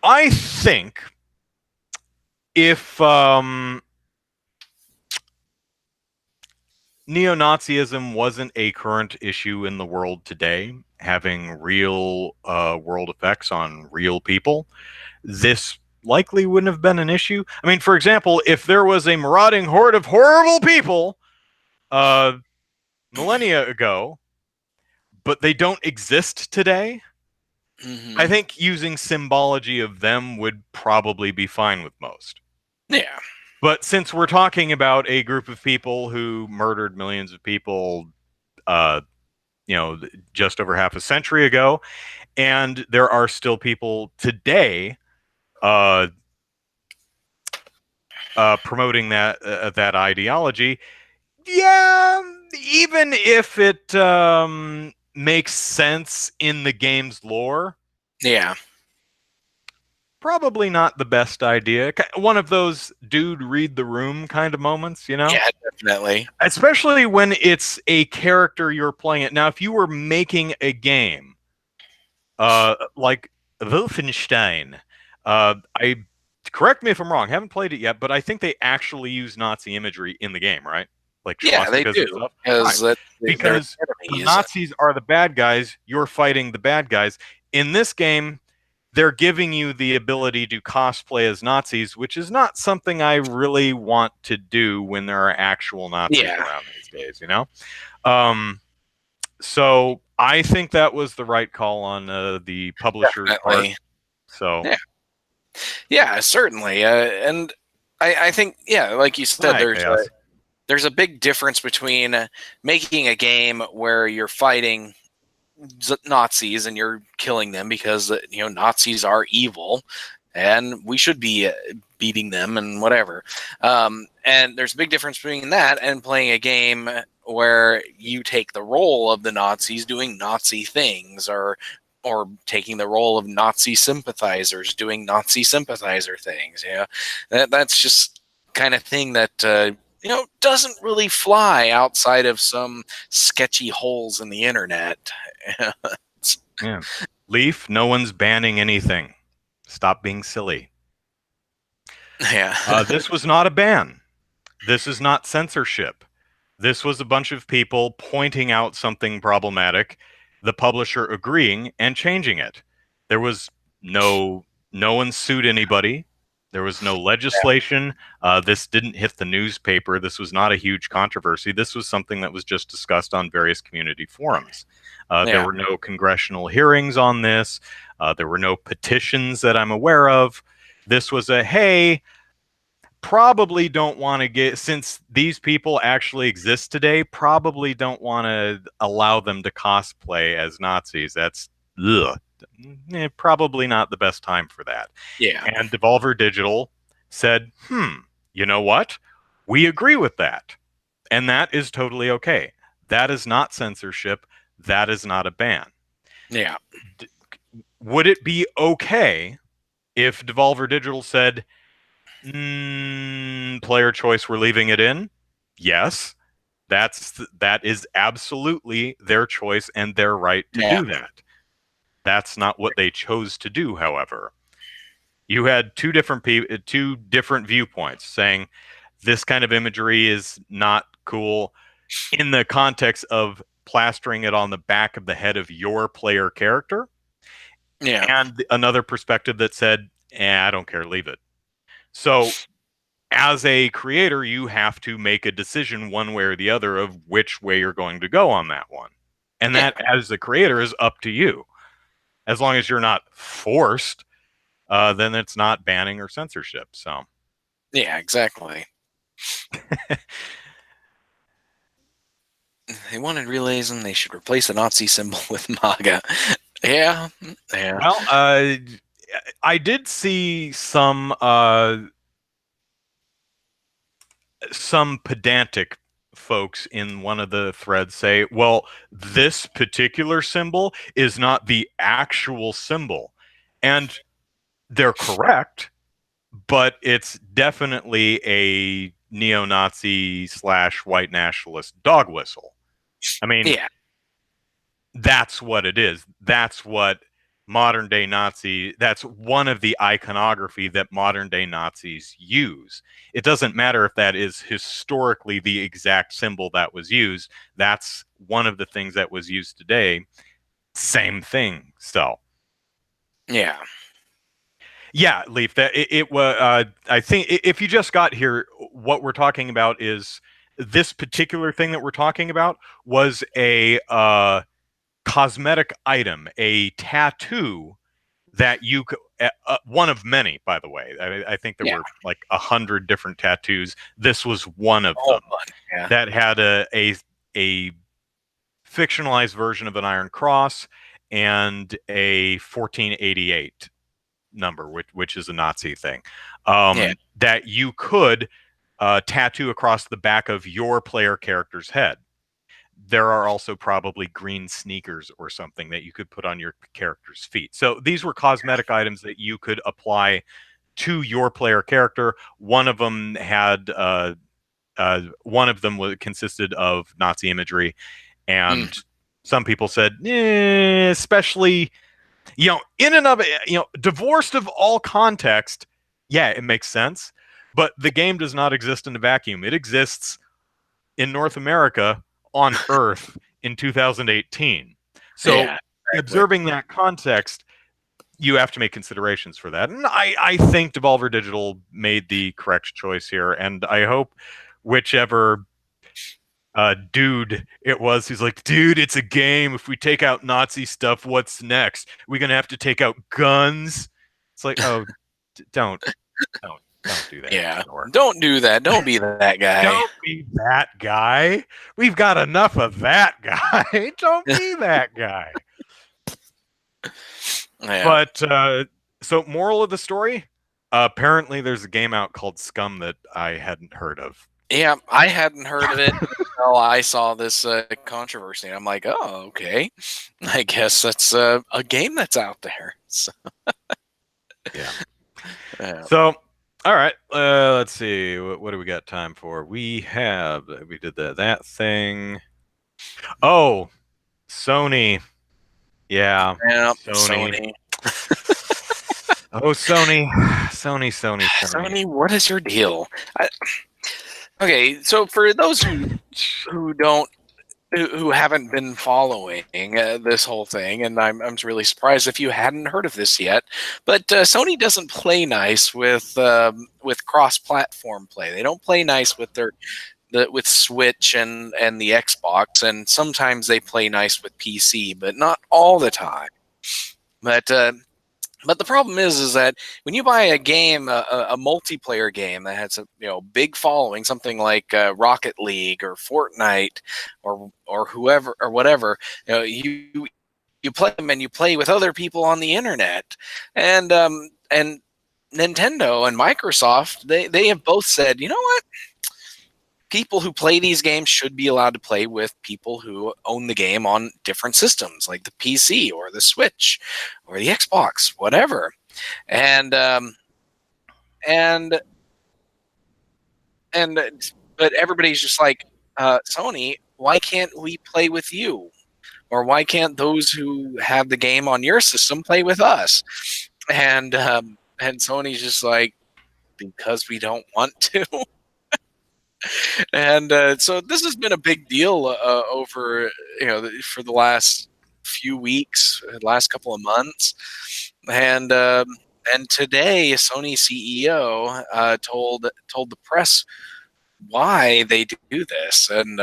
I think if neo-Nazism wasn't a current issue in the world today, having real world effects on real people, this likely wouldn't have been an issue. I mean, for example, if there was a marauding horde of horrible people millennia ago, but they don't exist today, I think using symbology of them would probably be fine with most. Yeah. But since we're talking about a group of people who murdered millions of people, just over half a century ago, and there are still people today promoting that ideology, yeah, even if it makes sense in the game's lore, yeah, probably not the best idea. One of those dude read the room kind of moments, you know? Yeah, definitely. Especially when it's a character you're playing it. Now, if you were making a game like Wolfenstein, correct me if I'm wrong, haven't played it yet, but I think they actually use Nazi imagery in the game, right? Like yeah, they do. Right. Because the Nazis are the bad guys, you're fighting the bad guys. In this game, they're giving you the ability to cosplay as Nazis, which is not something I really want to do when there are actual Nazis around these days, you know? So I think that was the right call on the publisher's part. So yeah, certainly. And I think, like you said, there's a big difference between making a game where you're fighting Nazis and you're killing them because Nazis are evil and we should be beating them and whatever. And there's a big difference between that and playing a game where you take the role of the Nazis doing Nazi things, or taking the role of Nazi sympathizers doing Nazi sympathizer things. That's just kind of thing that doesn't really fly outside of some sketchy holes in the internet. Yeah. Leaf, no one's banning anything. Stop being silly. Yeah. This was not a ban. This is not censorship. This was a bunch of people pointing out something problematic, the publisher agreeing and changing it. There was no one sued anybody. There was no legislation. This didn't hit the newspaper. This was not a huge controversy. This was something that was just discussed on various community forums. There were no congressional hearings on this. There were no petitions that I'm aware of. This was a, hey, probably don't want to get, since these people actually exist today, probably don't want to allow them to cosplay as Nazis. That's probably not the best time for that. Yeah. And Devolver Digital said, you know what? We agree with that. And that is totally okay. That is not censorship. That is not a ban. Yeah. Would it be okay If Devolver Digital said, player choice, we're leaving it in, yes, that is absolutely their choice and their right to Yeah. do that. That's not what they chose to do, however. You had two different viewpoints saying this kind of imagery is not cool in the context of plastering it on the back of the head of your player character, Yeah. and another perspective that said, I don't care, leave it. So as a creator, you have to make a decision one way or the other of which way you're going to go on that one. And Yeah. that, as the creator, is up to you. As long as you're not forced, then it's not banning or censorship. So, Yeah, exactly. They wanted realism. They should replace the Nazi symbol with MAGA. Yeah. Yeah. well, I did see some pedantic folks in one of the threads say, well, this particular symbol is not the actual symbol. And they're correct, but it's definitely a neo-Nazi / white nationalist dog whistle. I mean, Yeah. that's what it is. That's what modern day Nazi, that's one of the iconography that modern day Nazis use. It doesn't matter if that is historically the exact symbol that was used. That's one of the things that was used today. Same thing. So, Yeah. yeah, Leaf, that it was, I think if you just got here, what we're talking about is this particular thing that we're talking about was a cosmetic item, a tattoo that you could, one of many, by the way. I think there Yeah. were like 100 different tattoos. This was one of Oh, them yeah. that had a fictionalized version of an Iron Cross and a 1488 number, which is a Nazi thing, Yeah. that you could tattoo across the back of your player character's head. There are also probably green sneakers or something that you could put on your character's feet. So these were cosmetic items that you could apply to your player character. One of them had one of them consisted of Nazi imagery, Mm. and some people said, especially, in and of it, divorced of all context, yeah, it makes sense. But the game does not exist in a vacuum. It exists in North America on Earth in 2018. So, Yeah. Exactly. observing that context, you have to make considerations for that. And I think Devolver Digital made the correct choice here. And I hope whichever dude it was, he's like, dude, it's a game. If we take out Nazi stuff, what's next? We're going to have to take out guns. It's like, oh, don't do that. Yeah. Anymore. Don't do that. Don't be that guy. Don't be that guy. We've got enough of that guy. Don't be that guy. Yeah. But so, moral of the story: apparently, there's a game out called Scum that I hadn't heard of. Yeah, I hadn't heard of it until I saw this controversy. I'm like, oh, okay. I guess that's a game that's out there. So, Yeah. yeah. So, all right. Let's see. What do we got time for? We did that thing. Oh, Sony. Yeah. Yeah, Sony. Sony. Oh, Sony. Sony, what is your deal? Okay, so for those who don't who haven't been following this whole thing, and I'm really surprised if you hadn't heard of this yet. But Sony doesn't play nice with cross-platform play. They don't play nice with with Switch and the Xbox, and sometimes they play nice with PC, but not all the time. But the problem is that when you buy a game, a multiplayer game that has a big following, something like Rocket League or Fortnite or whoever or whatever, you play them and you play with other people on the internet, and Nintendo and Microsoft they have both said, you know what? People who play these games should be allowed to play with people who own the game on different systems, like the PC or the Switch or the Xbox, whatever. and and and but everybody's just like, Sony, why can't we play with you? Or why can't those who have the game on your system play with us? And Sony's just like, because we don't want to. And so this has been a big deal over, for the last few weeks, last couple of months. And today, Sony CEO told the press why they do this, and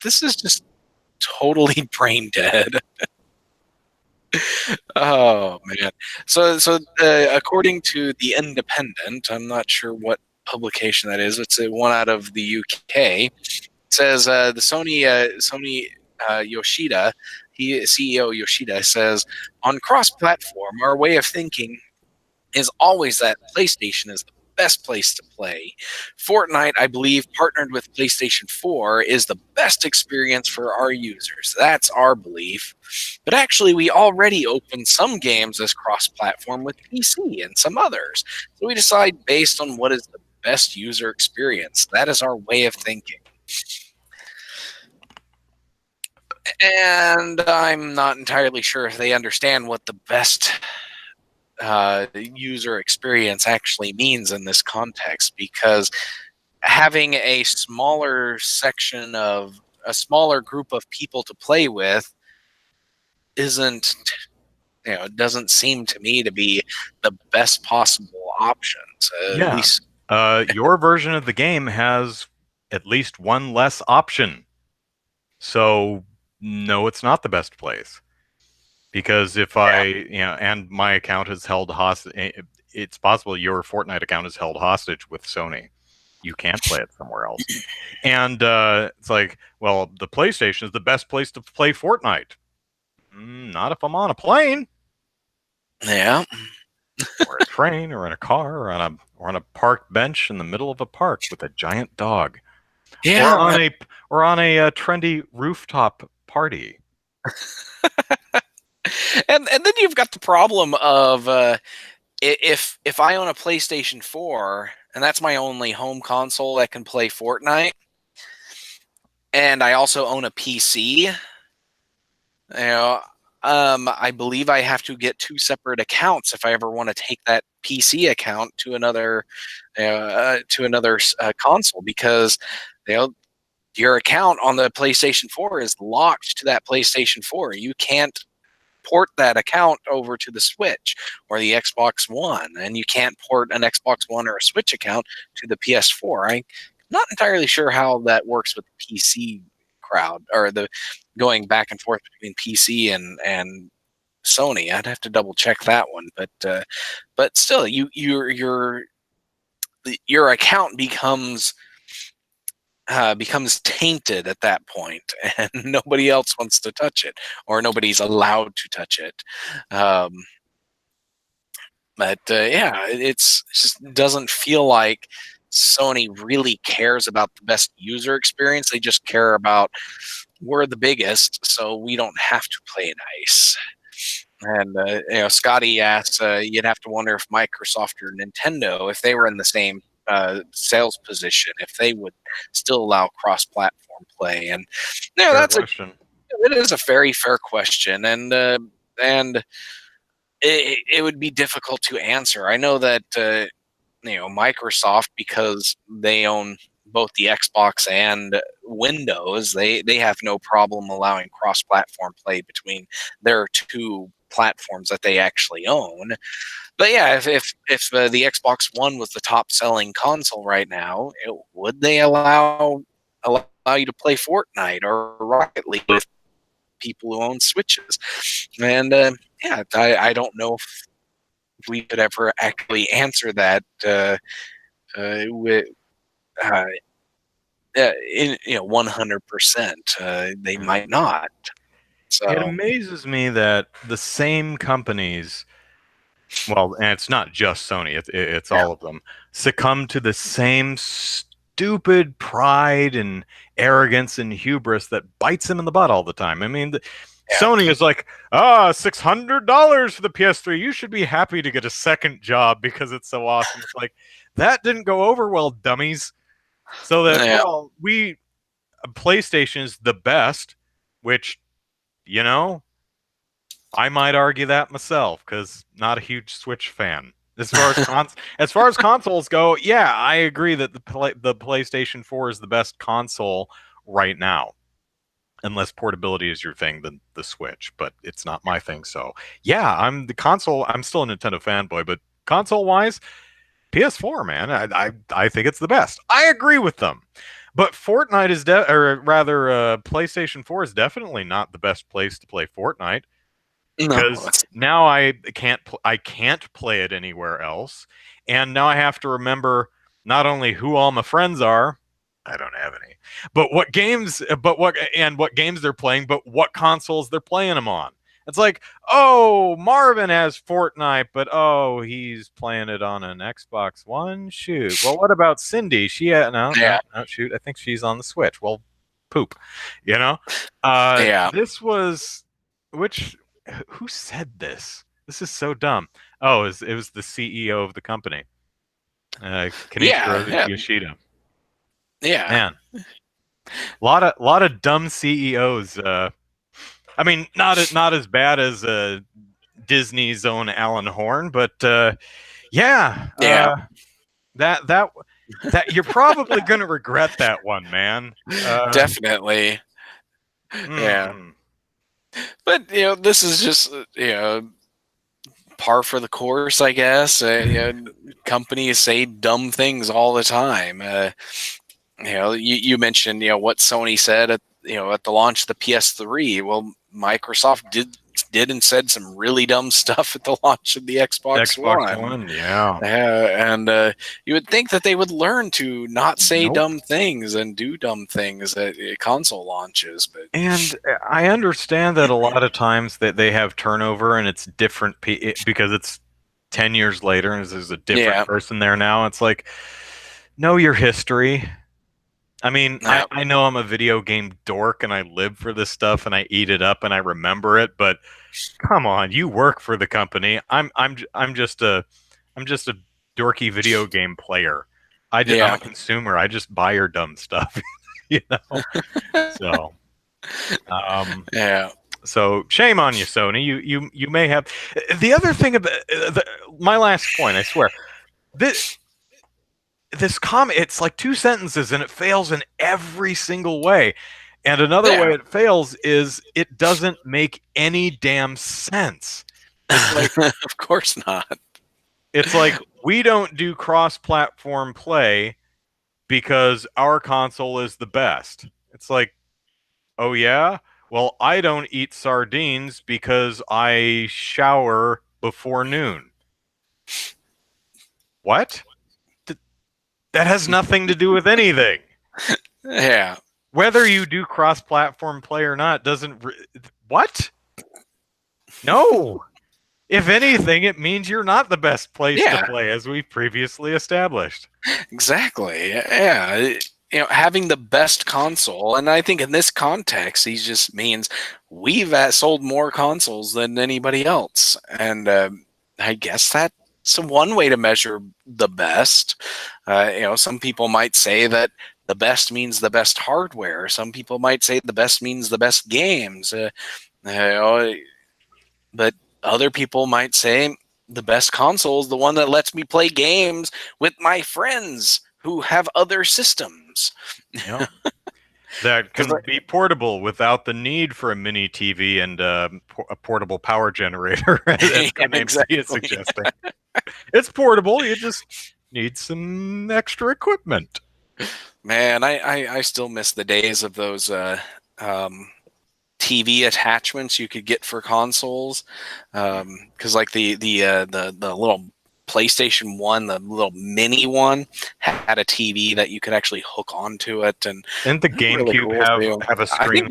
this is just totally brain dead. Oh man! So according to the Independent, I'm not sure what publication that is. It's one out of the UK. It says the Sony Yoshida, CEO Yoshida says, on cross-platform, our way of thinking is always that PlayStation is the best place to play. Fortnite, I believe, partnered with PlayStation 4 is the best experience for our users. That's our belief. But actually, we already open some games as cross-platform with PC and some others. So we decide based on what is the best user experience. That is our way of thinking. And I'm not entirely sure if they understand what the best user experience actually means in this context, because having a smaller section of a smaller group of people to play with isn't, it doesn't seem to me to be the best possible options. At least your version of the game has at least one less option. So no, it's not the best place. Because if and my account is held hostage, it's possible your Fortnite account is held hostage with Sony. You can't play it somewhere else. And it's like, well, the PlayStation is the best place to play Fortnite. Not if I'm on a plane. Yeah. Or a train, or in a car, or on a park bench in the middle of a park with a giant dog. Yeah. Or on a trendy rooftop party. And then you've got the problem of if I own a PlayStation 4 and that's my only home console that can play Fortnite, and I also own a PC, I believe I have to get two separate accounts if I ever want to take that PC account to another console, because your account on the PlayStation 4 is locked to that PlayStation 4. You can't port that account over to the Switch or the Xbox One, and you can't port an Xbox One or a Switch account to the PS4. I'm not entirely sure how that works with the PC crowd, or the going back and forth between PC and Sony. I'd have to double check that one, but still, your account becomes tainted at that point, and nobody else wants to touch it, or nobody's allowed to touch it. But it just doesn't feel like Sony really cares about the best user experience. They just care about, we're the biggest, so we don't have to play nice. And Scotty asks, you'd have to wonder if Microsoft or Nintendo, if they were in the same sales position, if they would still allow cross-platform play. And Fair question. It is a very fair question, and it would be difficult to answer. I know that Microsoft, because they own both the Xbox and Windows, they have no problem allowing cross-platform play between their two platforms that they actually own. But yeah, if the Xbox One was the top-selling console right now, would they allow you to play Fortnite or Rocket League with people who own Switches? And I don't know if we could ever actually answer that with 100%. They might not. So It amazes me that the same companies, well, and it's not just Sony, it's all of them, succumb to the same stupid pride and arrogance and hubris that bites them in the butt all the time. I mean, Yeah. Sony is like, $600 for the PS3. You should be happy to get a second job because it's so awesome. It's like, that didn't go over well, dummies. So that, Yeah. well, PlayStation is the best, which, you know, I might argue that myself because not a huge Switch fan. As far as consoles go, yeah, I agree that the PlayStation 4 is the best console right now. Unless portability is your thing, then the Switch. But it's not my thing. So yeah, I'm still a Nintendo fanboy, but console wise, PS4, man, I think it's the best. I agree with them. But Fortnite is, or rather, PlayStation 4 is definitely not the best place to play Fortnite No. because now I can't play it anywhere else, and now I have to remember not only who all my friends are, I don't have any, but what games, what games they're playing, but what consoles they're playing them on. It's like, oh, Marvin has Fortnite, but oh, he's playing it on an Xbox One. Shoot. Well, what about Cindy? She no, Yeah. no, no, shoot. I think she's on the Switch. Well, poop. You know. Yeah. This was which who said this? This is so dumb. Oh, it was the CEO of the company, Kenichiro Yeah. Yoshida. Yeah. Man, lot of dumb CEOs. I mean, not as bad as Disney's own Alan Horn, but yeah, Yeah. that you're probably gonna regret that one, man. Definitely. Yeah. Mm. But this is just par for the course, I guess. Companies say dumb things all the time. You mentioned what Sony said at at the launch of the PS3. Well, Microsoft did and said some really dumb stuff at the launch of the Xbox One. Yeah. And you would think that they would learn to not say Nope. dumb things and do dumb things at console launches. But And I understand that a lot of times that they have turnover and it's different because it's 10 years later and there's a different person there now. It's like, know your history. I mean, I know I'm a video game dork and I live for this stuff and I eat it up and I remember it, but come on, you work for the company. I'm just a dorky video game player. I'm a consumer. I just buy your dumb stuff, you know. So, yeah. So shame on you, Sony. You may have. The other thing about my last point, I swear, this comment, it's like two sentences and it fails in every single way. And another way it fails is it doesn't make any damn sense. It's like, of course not. It's like, we don't do cross-platform play because our console is the best. It's like, oh yeah? Well, I don't eat sardines because I shower before noon. What? That has nothing to do with anything. Yeah. Whether you do cross-platform play or not doesn't... What? No. If anything, it means you're not the best place to play, as we previously established. Exactly. Yeah. Having the best console, and I think in this context, he just means we've sold more consoles than anybody else. And I guess that's one way to measure the best. Some people might say that the best means the best hardware. Some people might say the best means the best games. But other people might say the best console is the one that lets me play games with my friends who have other systems. Yeah. That can be portable without the need for a mini TV and a portable power generator, as exactly. is suggesting. It's portable. You just need some extra equipment. Man, I still miss the days of those TV attachments you could get for consoles, because like the little PlayStation 1, the little mini one, had a TV that you could actually hook onto it, and the GameCube really cool have a screen?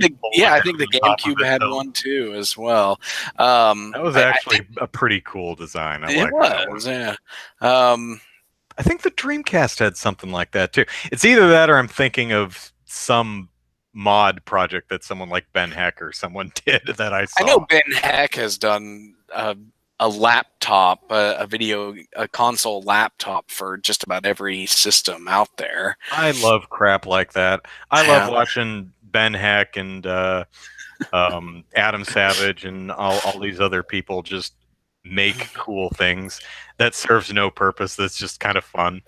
I think the GameCube had one too as well. That was actually a pretty cool design. It was, yeah. I think the Dreamcast had something like that too. It's either that or I'm thinking of some mod project that someone like Ben Heck or someone did that I saw. I know Ben Heck has done a laptop, a console laptop for just about every system out there. I love crap like that. I love Yeah. watching Ben Heck and Adam Savage and all these other people just make cool things that serves no purpose. That's just kind of fun.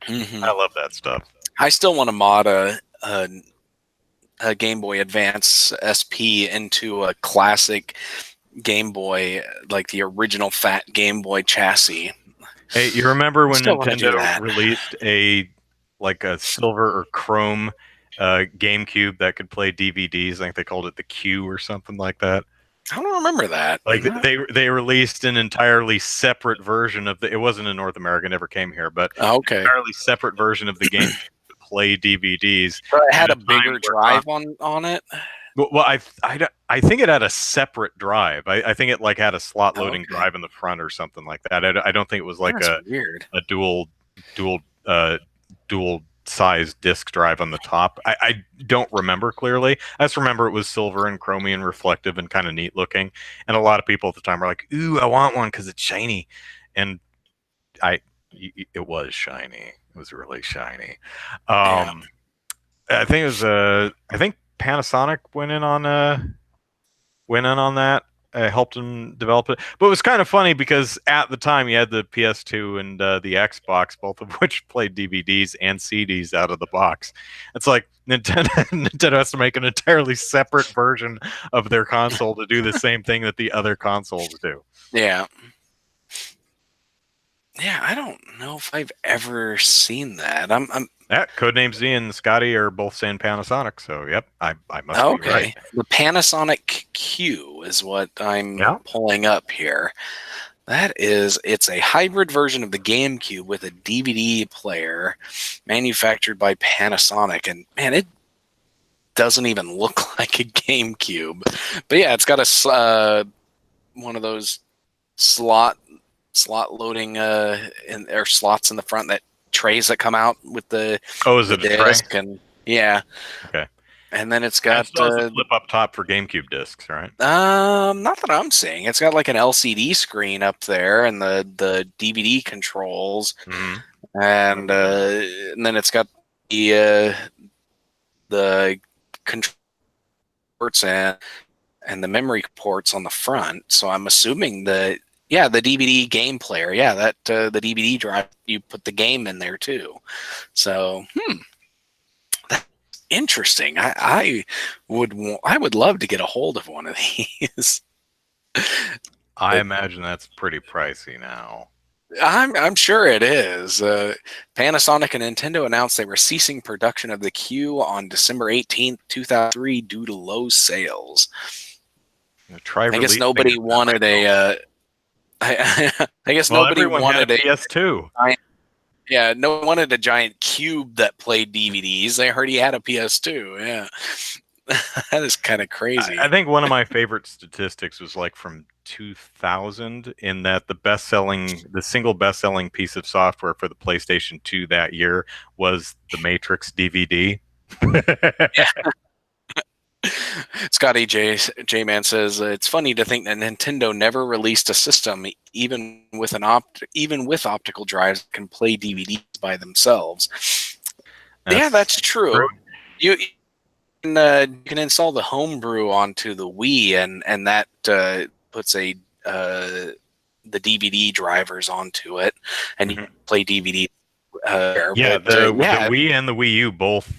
Mm-hmm. I love that stuff. I still want to mod a Game Boy Advance SP into a classic Game Boy, like the original fat Game Boy chassis. Hey, you remember when Still wanna do Nintendo that. released a silver or chrome GameCube that could play DVDs? I think they called it the Q or something like that. I don't remember that. Like they released an entirely separate version of it wasn't in North America, it never came here, but Okay. an entirely separate version of the game to play DVDs. But it had at a time bigger where drive on it. Well, I think it had a separate drive. I think it like had a slot loading Okay. drive in the front or something like that. I don't think it was like That's weird. a dual dual size disk drive on the top. I don't remember clearly. I just remember it was silver and chromy and reflective and kind of neat looking. And a lot of people at the time were like, "Ooh, I want one because it's shiny." And it was shiny. It was really shiny. Yeah. I think it was I think Panasonic went in on that, helped them develop it. But it was kind of funny because at the time you had the PS2 and the Xbox, both of which played DVDs and CDs out of the box. It's like Nintendo has to make an entirely separate version of their console to do the same thing that the other consoles do. Yeah. Yeah, I don't know if I've ever seen that. I'm Yeah, Codename Z and Scotty are both saying Panasonic, so yep, I must be okay. right. The Panasonic Q is what I'm Yeah. pulling up here. It's a hybrid version of the GameCube with a DVD player manufactured by Panasonic. And man, it doesn't even look like a GameCube. But yeah, it's got a one of those slot loading or slots in the front, that trays that come out with the is it a tray? disc, and yeah. Okay. And then it's It got still has a flip up top for GameCube discs, right? not that I'm seeing. It's got like an LCD screen up there and the DVD controls, Mm-hmm. and then it's got the control ports and the memory ports on the front. So I'm assuming the DVD game player. Yeah, that the DVD drive, you put the game in there too. So that's interesting. I would love to get a hold of one of these. I imagine that's pretty pricey now. I'm sure it is. Panasonic and Nintendo announced they were ceasing production of the Q on December 18th, 2003 due to low sales. I guess nobody wanted a I guess nobody wanted a PS2. Yeah, no one wanted a giant cube that played DVDs. They heard he had a PS2. Yeah. That is kind of crazy. I think one of my favorite statistics was like from 2000, in that the single best-selling piece of software for the PlayStation 2 that year was the Matrix DVD. Scotty J Man says it's funny to think that Nintendo never released a system even with optical drives that can play DVDs by themselves. That's true. You can install the homebrew onto the Wii, and that puts the DVD drivers onto it, and you can play DVD. The Wii and the Wii U both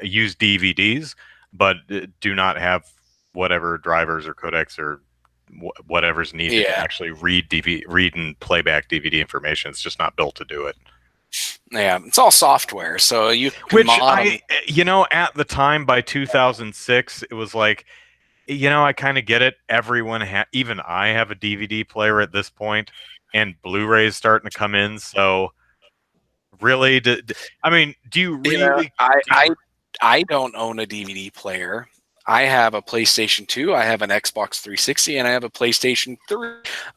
use DVDs, but do not have whatever drivers or codecs or whatever's needed to actually read and playback DVD information. It's just not built to do it. Yeah, it's all software, so you can at the time, by 2006, it was like, I kind of get it. Everyone even I have a DVD player at this point, and Blu-ray's starting to come in. So, really, do you really? I don't own a DVD player. I have a PlayStation 2, I have an Xbox 360, and I have a PlayStation 3,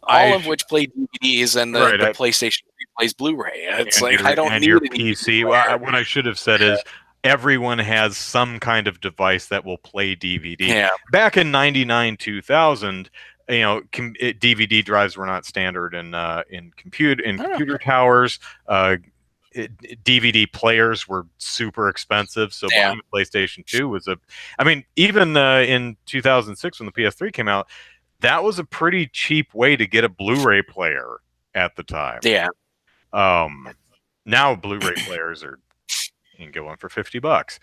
all of which play DVDs, and the PlayStation 3 plays Bluray. It's like I don't need your PC. Well, what I should have said is everyone has some kind of device that will play DVD. Yeah. Back in 99, 2000, DVD drives were not standard in computer towers. Uh, DVD players were super expensive, so Yeah. buying a PlayStation 2 was I mean, even in 2006 when the PS3 came out, that was a pretty cheap way to get a Blu-ray player at the time. Yeah. Now Blu-ray players are, you can get one for $50,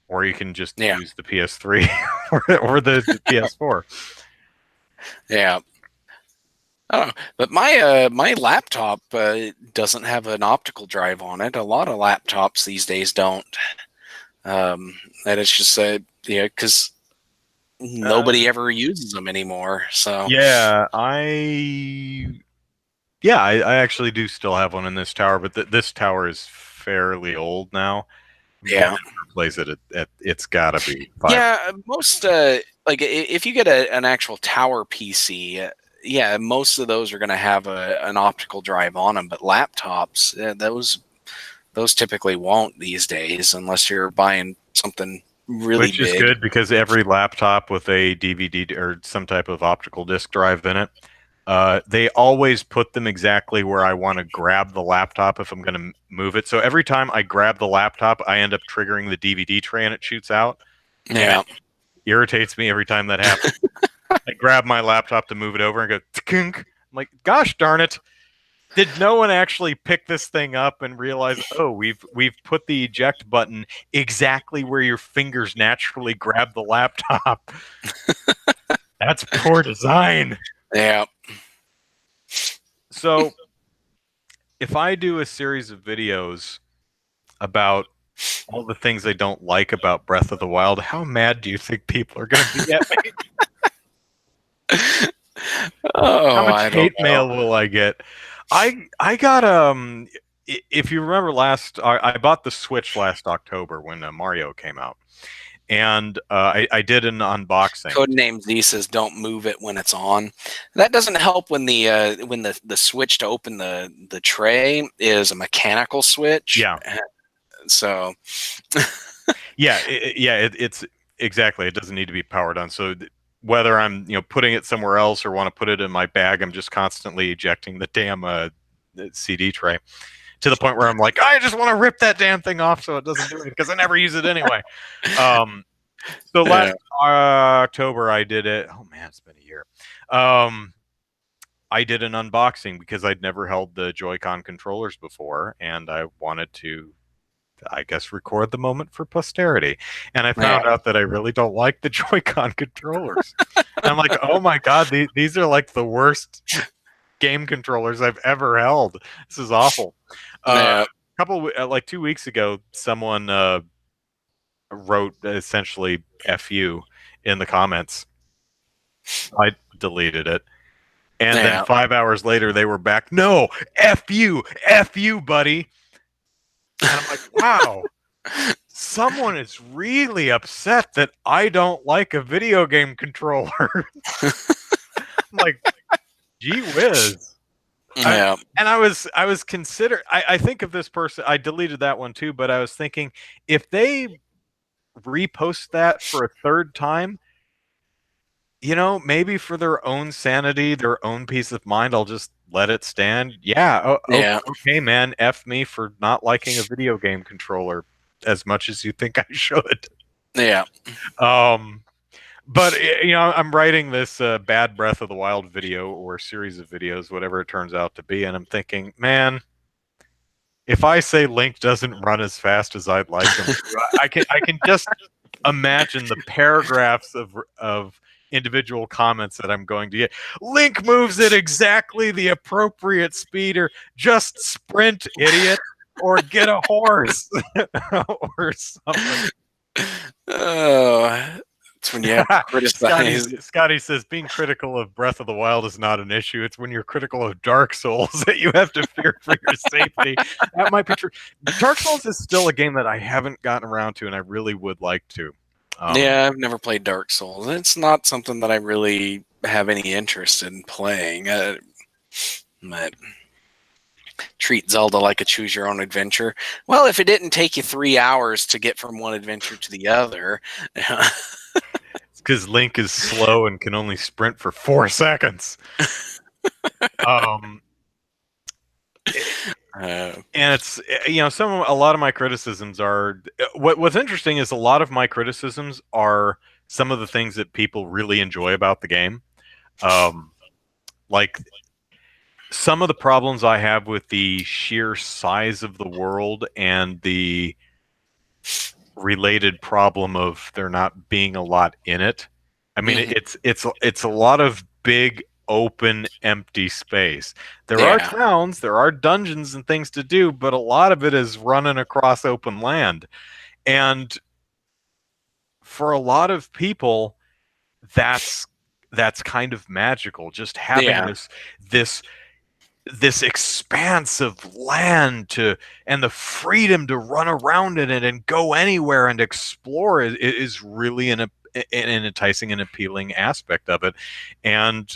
or you can just use the PS3 or the PS4. Yeah. Oh, but my laptop doesn't have an optical drive on it. A lot of laptops these days don't. And it's just because nobody ever uses them anymore. So I actually do still have one in this tower, but this tower is fairly old now. Yeah. Replace it. It's got to be 5. Yeah, most if you get an actual tower PC, most of those are going to have an optical drive on them. But laptops, those typically won't these days, unless you're buying something really Which big. is good because every laptop with a DVD or some type of optical disc drive in it, they always put them exactly where I want to grab the laptop if I'm going to move it. So every time I grab the laptop, I end up triggering the DVD tray and it shoots out. Yeah. It irritates me every time that happens. I grab my laptop to move it over and go, tkunk. I'm like, gosh darn it. Did no one actually pick this thing up and realize, oh, we've put the eject button exactly where your fingers naturally grab the laptop? That's poor design. Yeah. So if I do a series of videos about all the things I don't like about Breath of the Wild, how mad do you think people are going to be at me? How much hate mail will I get? I got if you remember I bought the Switch last October when Mario came out, and I did an unboxing. Codename Z says don't move it when it's on. That doesn't help when the switch to open the tray is a mechanical switch. Yeah. So. It's exactly. It doesn't need to be powered on. So whether I'm putting it somewhere else or want to put it in my bag, I'm just constantly ejecting the damn CD tray to the point where I'm like, I just want to rip that damn thing off so it doesn't do it because I never use it anyway. So last October I did it. Oh man, it's been a year. I did an unboxing because I'd never held the Joy-Con controllers before, and I wanted to, I guess, record the moment for posterity. And I found out that I really don't like the Joy-Con controllers. I'm like, oh my god, these are like the worst game controllers I've ever held. This is awful. Like 2 weeks ago, someone wrote essentially "F you" in the comments. I deleted it. And then 5 hours later, they were back. No, F you, buddy. And I'm like, wow, someone is really upset that I don't like a video game controller. I'm like, gee whiz. Yeah. I was considering, I think of this person, I deleted that one too, but I was thinking, if they repost that for a third time, maybe for their own sanity, their own peace of mind, I'll just let it stand. Okay, man, F me for not liking a video game controller as much as you think I should. Yeah. But I'm writing this bad Breath of the Wild video or series of videos, whatever it turns out to be, and I'm thinking, man, if I say Link doesn't run as fast as I'd like him to, I can just imagine the paragraphs of individual comments that I'm going to get. Link moves at exactly the appropriate speed, or just sprint, idiot, or get a horse, or something. Oh, it's when you have to criticize. Scotty says being critical of Breath of the Wild is not an issue. It's when you're critical of Dark Souls that you have to fear for your safety. That might be true. Dark Souls is still a game that I haven't gotten around to, and I really would like to. I've never played Dark Souls. It's not something that I really have any interest in playing. But treat Zelda like a choose your own adventure. Well, if it didn't take you 3 hours to get from one adventure to the other. It's because Link is slow and can only sprint for 4 seconds. Um, and it's a lot of my criticisms are what's interesting is a lot of my criticisms are some of the things that people really enjoy about the game. Like some of the problems I have with the sheer size of the world and the related problem of there not being a lot in it. I mean, it's a lot of big open empty space. There are towns, there are dungeons and things to do, but a lot of it is running across open land. And for a lot of people, that's kind of magical, just having this expanse of land and the freedom to run around in it and go anywhere and explore is really an enticing and appealing aspect of it. And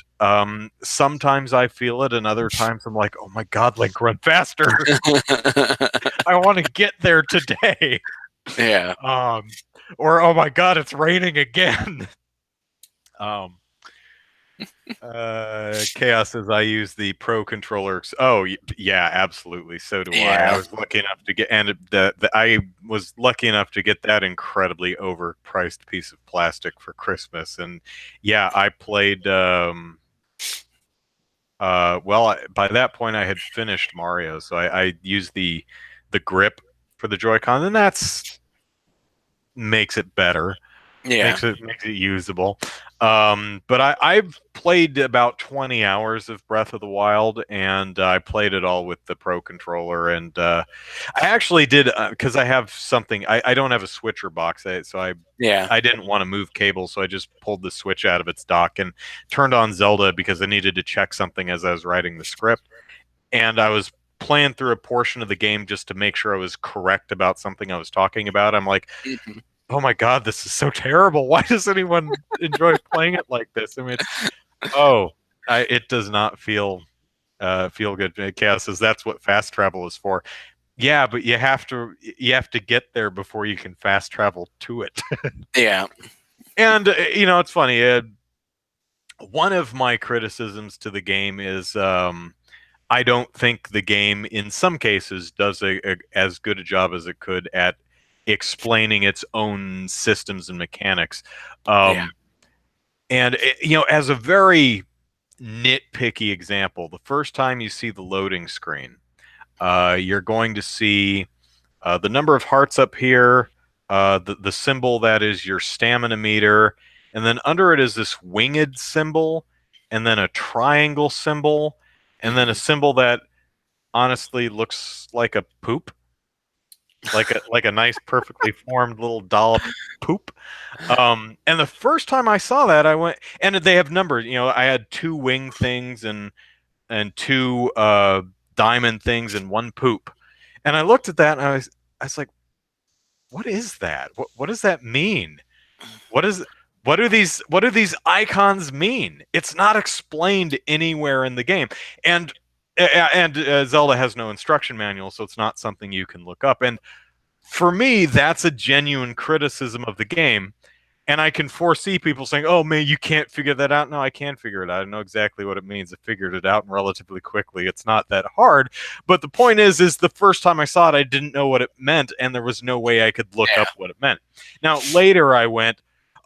sometimes I feel it, and other times I'm like, oh my god, Link, run faster. I want to get there today. Yeah. Or oh my god, it's raining again. Chaos says I use the Pro controller. Oh yeah, absolutely. So do I. I was lucky enough to get, and I was lucky enough to get that incredibly overpriced piece of plastic for Christmas. And yeah, I played. Well, by that point I had finished Mario, so I used the grip for the Joy-Con, and that's makes it better. Yeah. Makes it usable. But I've played about 20 hours of Breath of the Wild, and I played it all with the Pro controller. And I actually did, because I have something. I don't have a switcher box, so I didn't want to move cables, so I just pulled the Switch out of its dock and turned on Zelda because I needed to check something as I was writing the script. And I was playing through a portion of the game just to make sure I was correct about something I was talking about. I'm like, oh my god, this is so terrible. Why does anyone enjoy playing it like this? I mean, it does not feel good. Chaos says that's what fast travel is for. Yeah, but you have to get there before you can fast travel to it. Yeah. And it's funny. One of my criticisms to the game is I don't think the game in some cases does as good a job as it could at explaining its own systems and mechanics. And as a very nitpicky example, the first time you see the loading screen, you're going to see the number of hearts up here, the symbol that is your stamina meter, and then under it is this winged symbol, and then a triangle symbol, and then a symbol that honestly looks like a poop. Like a nice, perfectly formed little dollop poop. And the first time I saw that, I went, and they have numbers. I had 2 wing things and 2 diamond things and 1 poop. And I looked at that and I was like, what is that? What does that mean? What do these icons mean? It's not explained anywhere in the game. And Zelda has no instruction manual, so it's not something you can look up. And for me, that's a genuine criticism of the game. And I can foresee people saying, oh, man, you can't figure that out. No, I can figure it out. I know exactly what it means. I figured it out relatively quickly. It's not that hard. But the point is the first time I saw it, I didn't know what it meant, and there was no way I could look up what it meant. Now, later I went,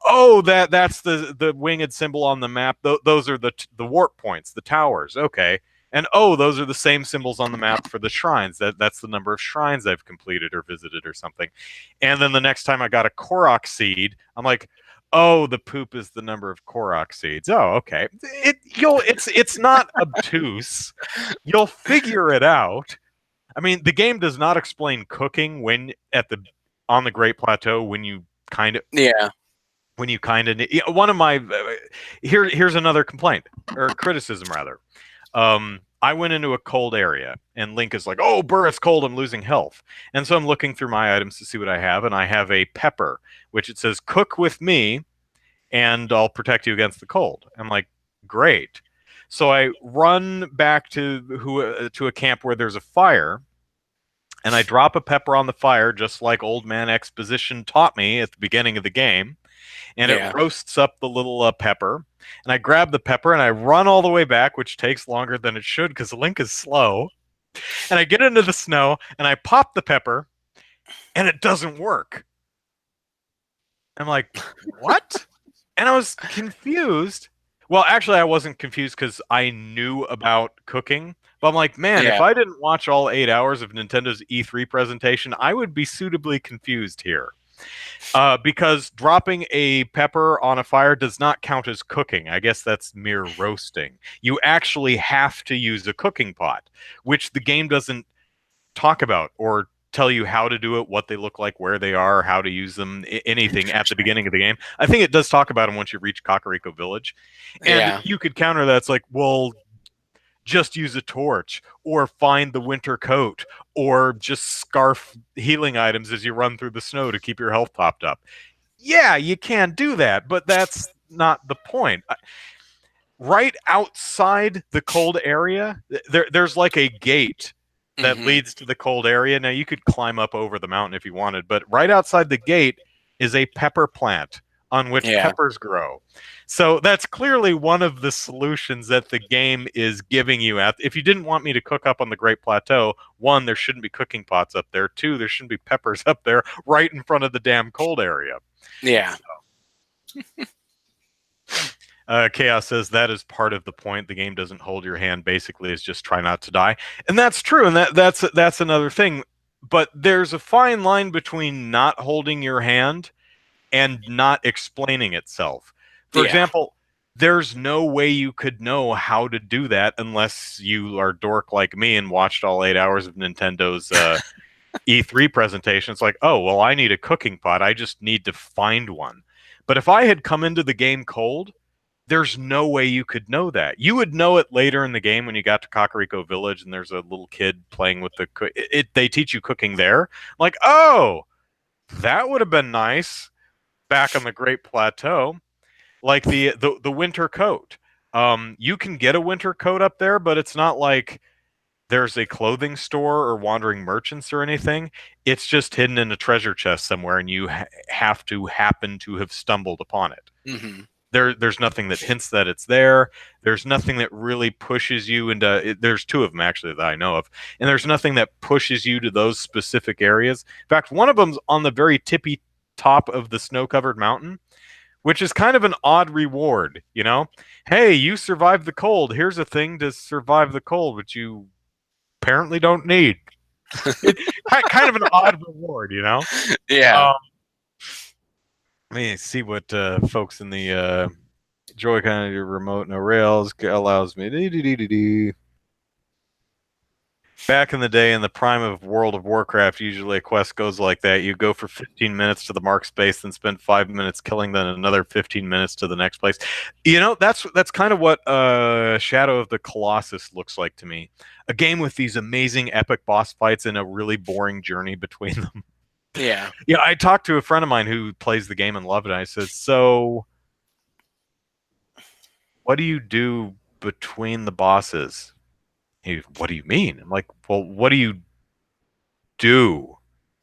oh, that's the winged symbol on the map. Those are the warp points, the towers. Okay. And oh, those are the same symbols on the map for the shrines. That's the number of shrines I've completed or visited or something. And then the next time I got a Korok seed, I'm like, oh, the poop is the number of Korok seeds. Oh, okay. It's not obtuse. You'll figure it out. I mean, the game does not explain cooking on the Great Plateau when you kind of one of my here's another complaint or criticism rather. I went into a cold area, and Link is like, oh, brr, it's cold, I'm losing health. And so I'm looking through my items to see what I have, and I have a pepper, which it says, cook with me, and I'll protect you against the cold. I'm like, great. So I run back to a camp where there's a fire, and I drop a pepper on the fire, just like Old Man Exposition taught me at the beginning of the game, and it Yeah. roasts up the little pepper. And I grab the pepper and I run all the way back, which takes longer than it should because Link is slow. And I get into the snow and I pop the pepper, and it doesn't work. I'm like, what? And I was confused. Well, actually, I wasn't confused because I knew about cooking. But I'm like, man, if Yeah. I didn't watch all 8 hours of Nintendo's E3 presentation, I would be suitably confused here. Because dropping a pepper on a fire does not count as cooking. I guess that's mere roasting. You actually have to use a cooking pot, which the game doesn't talk about or tell you how to do it, what they look like, where they are, how to use them, anything at the beginning of the game. I think it does talk about them once you reach Kakariko Village. And Yeah. you could counter that. It's like, well, just use a torch or find the winter coat or just scarf healing items as you run through the snow to keep your health topped up. Yeah, you can do that, but that's not the point. Right outside the cold area, there's like a gate that leads to the cold area. Now, you could climb up over the mountain if you wanted, but right outside the gate is a pepper plant on which peppers grow. So that's clearly one of the solutions that the game is giving you. If you didn't want me to cook up on the Great Plateau, one, there shouldn't be cooking pots up there. Two, there shouldn't be peppers up there right in front of the damn cold area. Yeah. Chaos says that is part of the point. The game doesn't hold your hand. Basically, is just try not to die, and that's true. And that's another thing. But there's a fine line between not holding your hand and not explaining itself. For example, there's no way you could know how to do that unless you are a dork like me and watched all 8 hours of Nintendo's E3 presentation. It's like, oh, well, I need a cooking pot. I just need to find one. But if I had come into the game cold, there's no way you could know that. You would know it later in the game when you got to Kakariko Village and there's a little kid playing with they teach you cooking there. I'm like, oh, that would have been nice back on the Great Plateau. Like the winter coat. You can get a winter coat up there, but it's not like there's a clothing store or wandering merchants or anything. It's just hidden in a treasure chest somewhere, and you have to happen to have stumbled upon it. Mm-hmm. There's nothing that hints that it's there. There's nothing that really pushes you into there's two of them actually that I know of, and there's nothing that pushes you to those specific areas. In fact, one of them's on the very tippy top of the snow-covered mountain, which is kind of an odd reward, you know? Hey, you survived the cold. Here's a thing to survive the cold, which you apparently don't need. Kind of an odd reward, you know? Yeah. Let me see what folks in the Joy-Con remote no rails allows me. Back in the day, in the prime of World of Warcraft, usually a quest goes like that. You go for 15 minutes to the mark space, then spend 5 minutes killing, then another 15 minutes to the next place. You know, that's kind of what Shadow of the Colossus looks like to me. A game with these amazing epic boss fights and a really boring journey between them. Yeah. Yeah, I talked to a friend of mine who plays the game and loved it. I said, so what do you do between the bosses? What do you mean? I'm like, well, what do you do?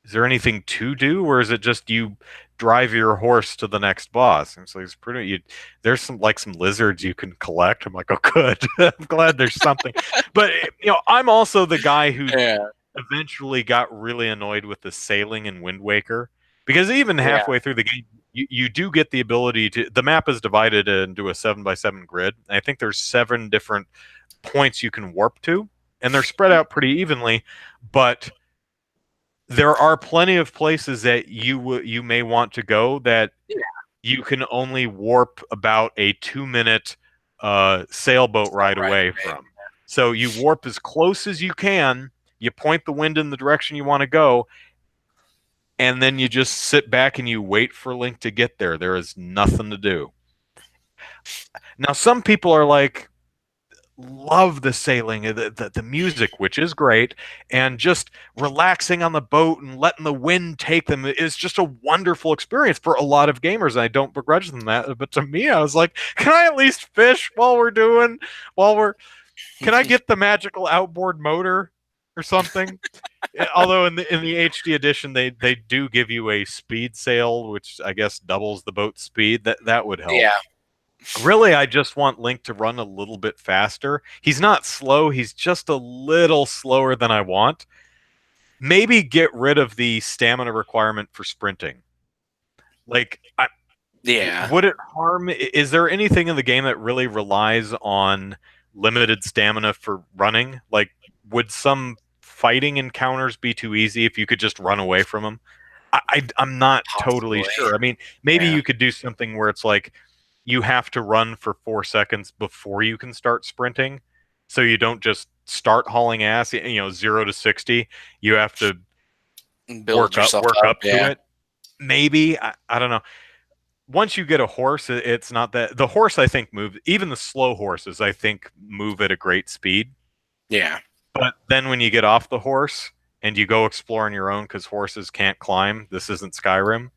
Is there anything to do, or is it just you drive your horse to the next boss? And so it's pretty. There's some lizards you can collect. I'm like, oh, good. I'm glad there's something. But I'm also the guy who eventually got really annoyed with the sailing in Wind Waker, because even halfway through the game, you do get the ability to. The map is divided into a 7x7 grid. And I think there's 7 different points you can warp to, and they're spread out pretty evenly, but there are plenty of places that you may want to go that you can only warp about a 2-minute sailboat ride away from. So you warp as close as you can, you point the wind in the direction you want to go, and then you just sit back and you wait for Link to get there. There is nothing to do. Now, some people are like, love the sailing, the music, which is great, and just relaxing on the boat and letting the wind take them is just a wonderful experience for a lot of gamers. And I don't begrudge them that, but to me, I was like, can I at least fish while we're can I get the magical outboard motor or something? Although in the HD edition they do give you a speed sail, which I guess doubles the boat speed. That would help. Yeah. Really, I just want Link to run a little bit faster. He's not slow, he's just a little slower than I want. Maybe get rid of the stamina requirement for sprinting. Like, Yeah. would it harm? Is there anything in the game that really relies on limited stamina for running? Like, would some fighting encounters be too easy if you could just run away from them? I'm not totally Possibly. sure. I mean, maybe Yeah. you could do something where it's like you have to run for 4 seconds before you can start sprinting, so you don't just start hauling ass. 0 to 60. You have to Build yourself work up. up to Yeah. it. Maybe I don't know. Once you get a horse, it's not that the horse I think moves. Even the slow horses I think move at a great speed. Yeah. But then when you get off the horse and you go explore on your own because horses can't climb, this isn't Skyrim.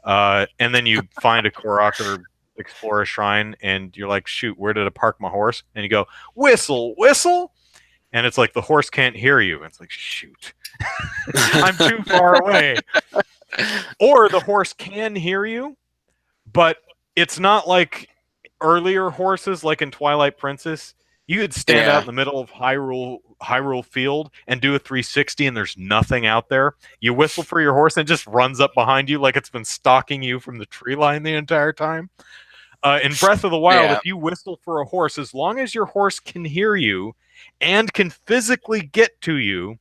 And then you find a Korok or explore a shrine, and you're like, shoot, where did I park my horse? And you go, whistle, whistle. And it's like the horse can't hear you. And it's like, shoot, I'm too far away. Or the horse can hear you, but it's not like earlier horses, like in Twilight Princess. You could stand out Yeah. in the middle of Hyrule Field and do a 360, and there's nothing out there. You whistle for your horse, and it just runs up behind you like it's been stalking you from the tree line the entire time. In Breath of the Wild, Yeah. if you whistle for a horse, as long as your horse can hear you and can physically get to you,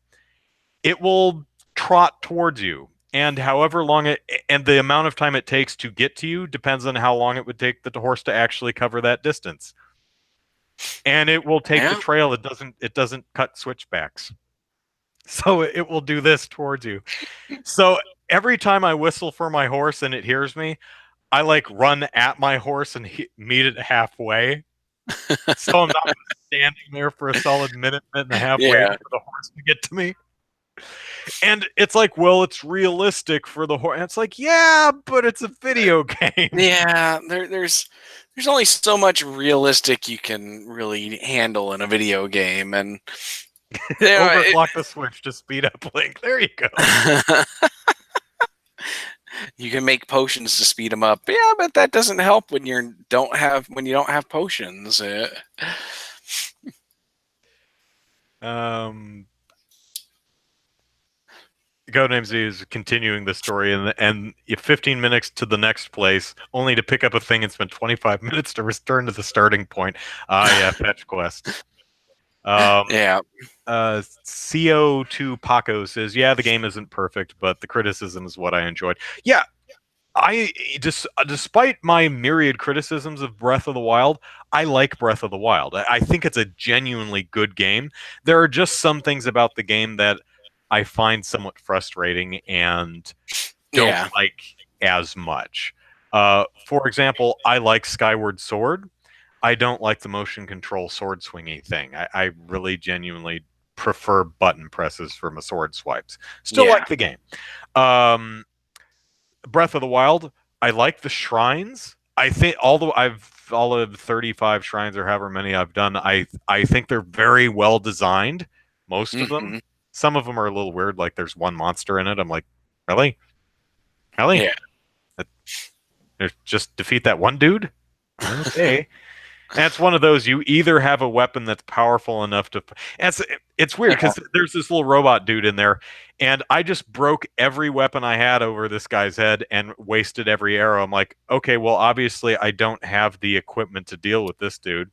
it will trot towards you. And however long and the amount of time it takes to get to you depends on how long it would take the horse to actually cover that distance. And it will take the Yeah. trail. It doesn't cut switchbacks. So it will do this towards you. So every time I whistle for my horse and it hears me, I like run at my horse and meet it halfway. So I'm not standing there for a solid minute and a half waiting Yeah. for the horse to get to me. And it's like, well, it's realistic for the horse. It's like, yeah, but it's a video game. Yeah. There's only so much realistic you can really handle in a video game, and Overclock the switch to speed up Link. There you go. you can make potions to speed them up. Yeah, but that doesn't help when you don't have potions. Codenames is continuing the story, and 15 minutes to the next place, only to pick up a thing and spend 25 minutes to return to the starting point. Yeah, fetch quest. Yeah. CO2 Paco says, yeah, the game isn't perfect, but the criticism is what I enjoyed. Yeah, despite my myriad criticisms of Breath of the Wild, I like Breath of the Wild. I think it's a genuinely good game. There are just some things about the game that I find somewhat frustrating and don't like as much. For example, I like Skyward Sword. I don't like the motion control sword swingy thing. I really genuinely prefer button presses for my sword swipes. Still like the game. Breath of the Wild, I like the shrines. I think all of 35 shrines or however many I've done, I think they're very well designed. Most of them. Some of them are a little weird, like there's one monster in it. I'm like, really? Really? Yeah. Just defeat that one dude? Okay. And it's one of those, you either have a weapon that's powerful enough to... It's weird, because there's this little robot dude in there, and I just broke every weapon I had over this guy's head and wasted every arrow. I'm like, okay, well, obviously I don't have the equipment to deal with this dude.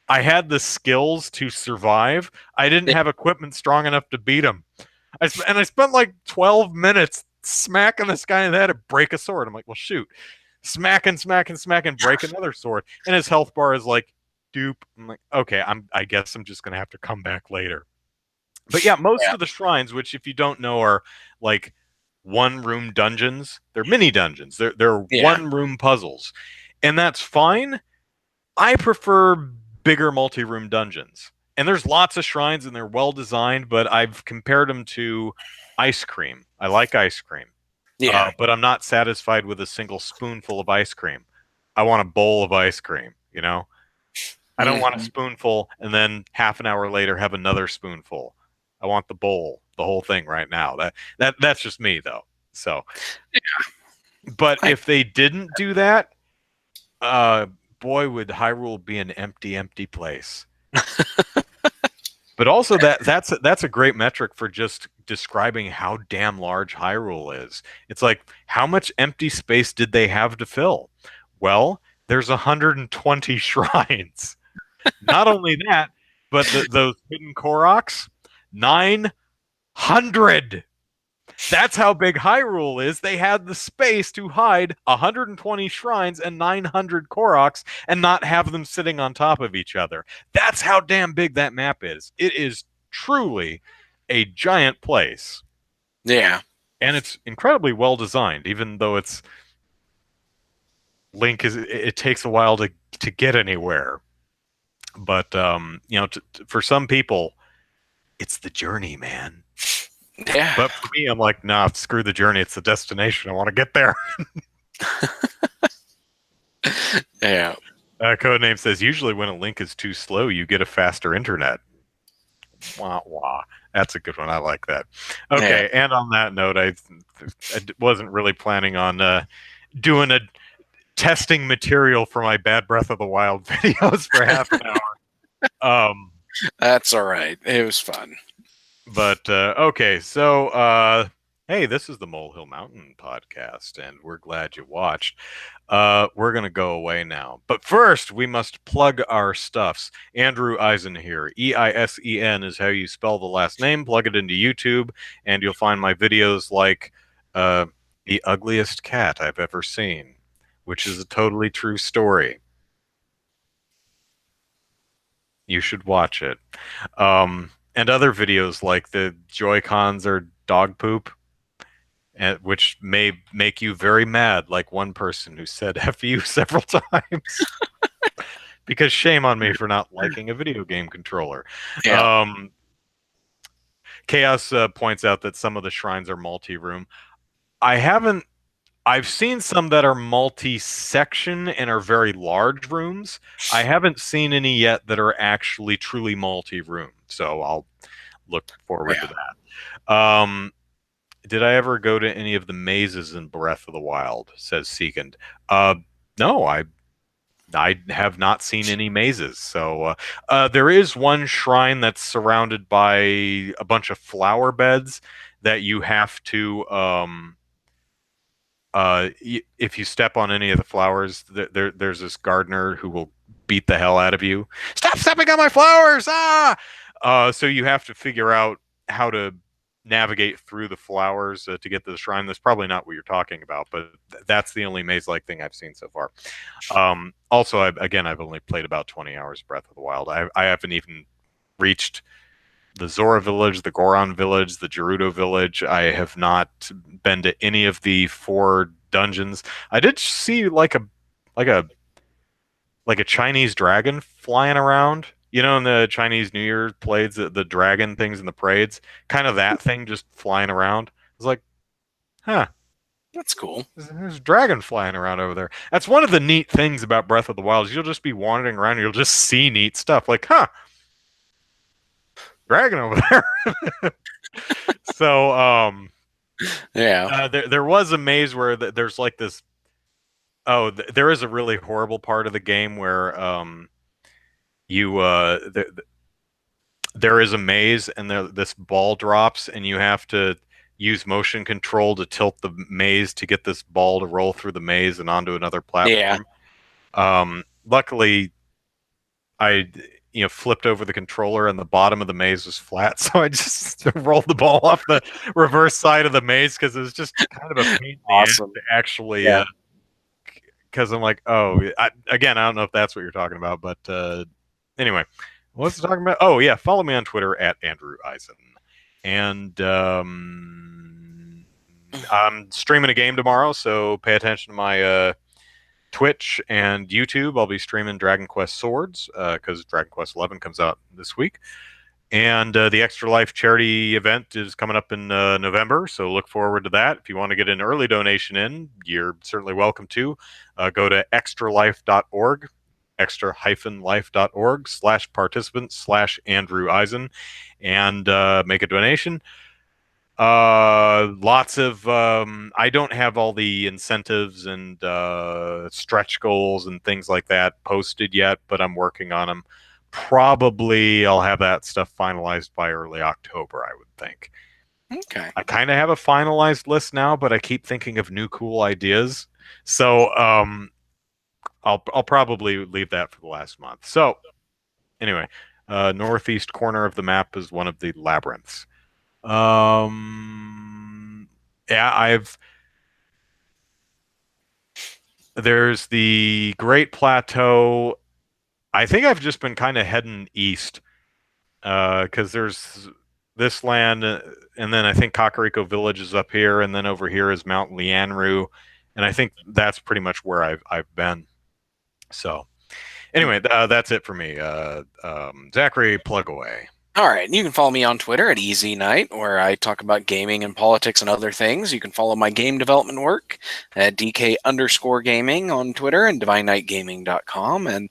I had the skills to survive. I didn't have equipment strong enough to beat him. I spent like 12 minutes smacking this guy in the head to break a sword. I'm like, well, shoot. Smack and break another sword. And his health bar is like, dupe. I'm like, okay, I guess I'm just going to have to come back later. But yeah, most of the shrines, which if you don't know are like one-room dungeons, they're mini dungeons. They're one-room puzzles. And that's fine. I prefer bigger multi-room dungeons. And there's lots of shrines and they're well designed, but I've compared them to ice cream. I like ice cream, Yeah. but I'm not satisfied with a single spoonful of ice cream. I want a bowl of ice cream, you know? I don't want a Mhm. spoonful and then half an hour later have another spoonful. I want the bowl, the whole thing right now. That's just me though. So, but I, if they didn't do that, uh boy would Hyrule be an empty, empty place. But also that's a great metric for just describing how damn large Hyrule is. It's like how much empty space did they have to fill? Well, there's 120 shrines. Not only that, but those hidden Koroks, 900. That's how big Hyrule is. They had the space to hide 120 shrines and 900 Koroks and not have them sitting on top of each other. That's how damn big that map is. It is truly a giant place. yeah. And it's incredibly well designed, even though it's Link is it takes a while to get anywhere. But for some people, it's the journey, man. Yeah. But for me, I'm like, nah, screw the journey. It's the destination. I want to get there. Yeah. Codename says, usually when a link is too slow, you get a faster internet. Wah, wah. That's a good one. I like that. Yeah. Okay, and on that note, I wasn't really planning on doing a testing material for my Bad Breath of the Wild videos for half an hour. That's all right. It was fun. But okay, so hey, this is the Molehill Mountain podcast, and we're glad you watched. We're gonna go away now, but first we must plug our stuffs. Andrew Eisen here. Eisen is how you spell the last name. Plug it into YouTube, and you'll find my videos like the ugliest cat I've ever seen, which is a totally true story. You should watch it. And other videos like the Joy-Cons are dog poop, which may make you very mad, like one person who said F you several times. Because shame on me for not liking a video game controller. Yeah. Chaos points out that some of the shrines are multi-room. I haven't I've seen some that are multi-section and are very large rooms. I haven't seen any yet that are actually truly multi-room. So I'll look forward to Yeah. that. Did I ever go to any of the mazes in Breath of the Wild? Says Seekand. No, I have not seen any mazes. So there is one shrine that's surrounded by a bunch of flower beds that you have to if you step on any of the flowers, there's this gardener who will beat the hell out of you. Stop stepping on my flowers! Ah! So you have to figure out how to navigate through the flowers to get to the shrine. That's probably not what you're talking about, but that's the only maze-like thing I've seen so far. Also, I've only played about 20 hours Breath of the Wild. I haven't even reached the Zora village, the Goron village, the Gerudo village. I have not been to any of the 4 dungeons. I did see like a like a Chinese dragon flying around. You know, in the Chinese New Year parades, the dragon things in the parades, kind of that thing just flying around. I was like, huh, That's cool. there's a dragon flying around over there. That's one of the neat things about Breath of the Wild. Is you'll just be wandering around, and you'll just see neat stuff. Like, huh, dragon over there. So, Yeah. there was a maze where there's like this. Oh, there is a really horrible part of the game where you there is a maze and this ball drops and you have to use motion control to tilt the maze to get this ball to roll through the maze and onto another Yeah. platform. Luckily, I flipped over the controller and the bottom of the maze was flat, so I just rolled the ball off the reverse side of the maze because it was just kind of a pain in the ass Awesome. to actually. Yeah. Because I'm like, oh, again, I don't know if that's what you're talking about, but anyway, what's it talking about? Oh yeah, follow me on Twitter at Andrew Eisen, and I'm streaming a game tomorrow, so pay attention to my Twitch and YouTube, I'll be streaming Dragon Quest Swords because Dragon Quest 11 comes out this week. And the Extra Life charity event is coming up in November, so look forward to that. If you want to get an early donation in, you're certainly welcome to. Go to extralife.org, extra-life.org/participants/Andrew Eisen, and make a donation. Lots of I don't have all the incentives and stretch goals and things like that posted yet, but I'm working on them. Probably I'll have that stuff finalized by early October, I would think. Okay. I kind of have a finalized list now, but I keep thinking of new cool ideas. So I'll probably leave that for the last month. So anyway, northeast corner of the map is one of the labyrinths. Yeah, there's the Great Plateau. I think I've just been kind of heading east because there's this land, and then I think Kakariko Village is up here, and then over here is Mount Lianru, and I think that's pretty much where I've been. So anyway, that's it for me. Zachary, plug away. All right. You can follow me on Twitter at Easy Night, where I talk about gaming and politics and other things. You can follow my game development work at DK_gaming on Twitter and DivineKnightGaming.com. And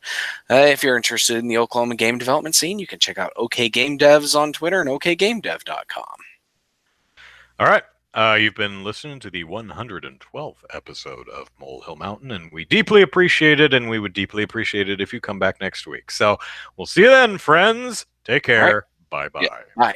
if you're interested in the Oklahoma game development scene, you can check out OK Game Devs on Twitter and OKGameDev.com. All right. You've been listening to the 112th episode of Molehill Mountain, and we deeply appreciate it, and we would deeply appreciate it if you come back next week. So we'll see you then, friends. Take care. Right. Bye-bye. Yeah. Bye.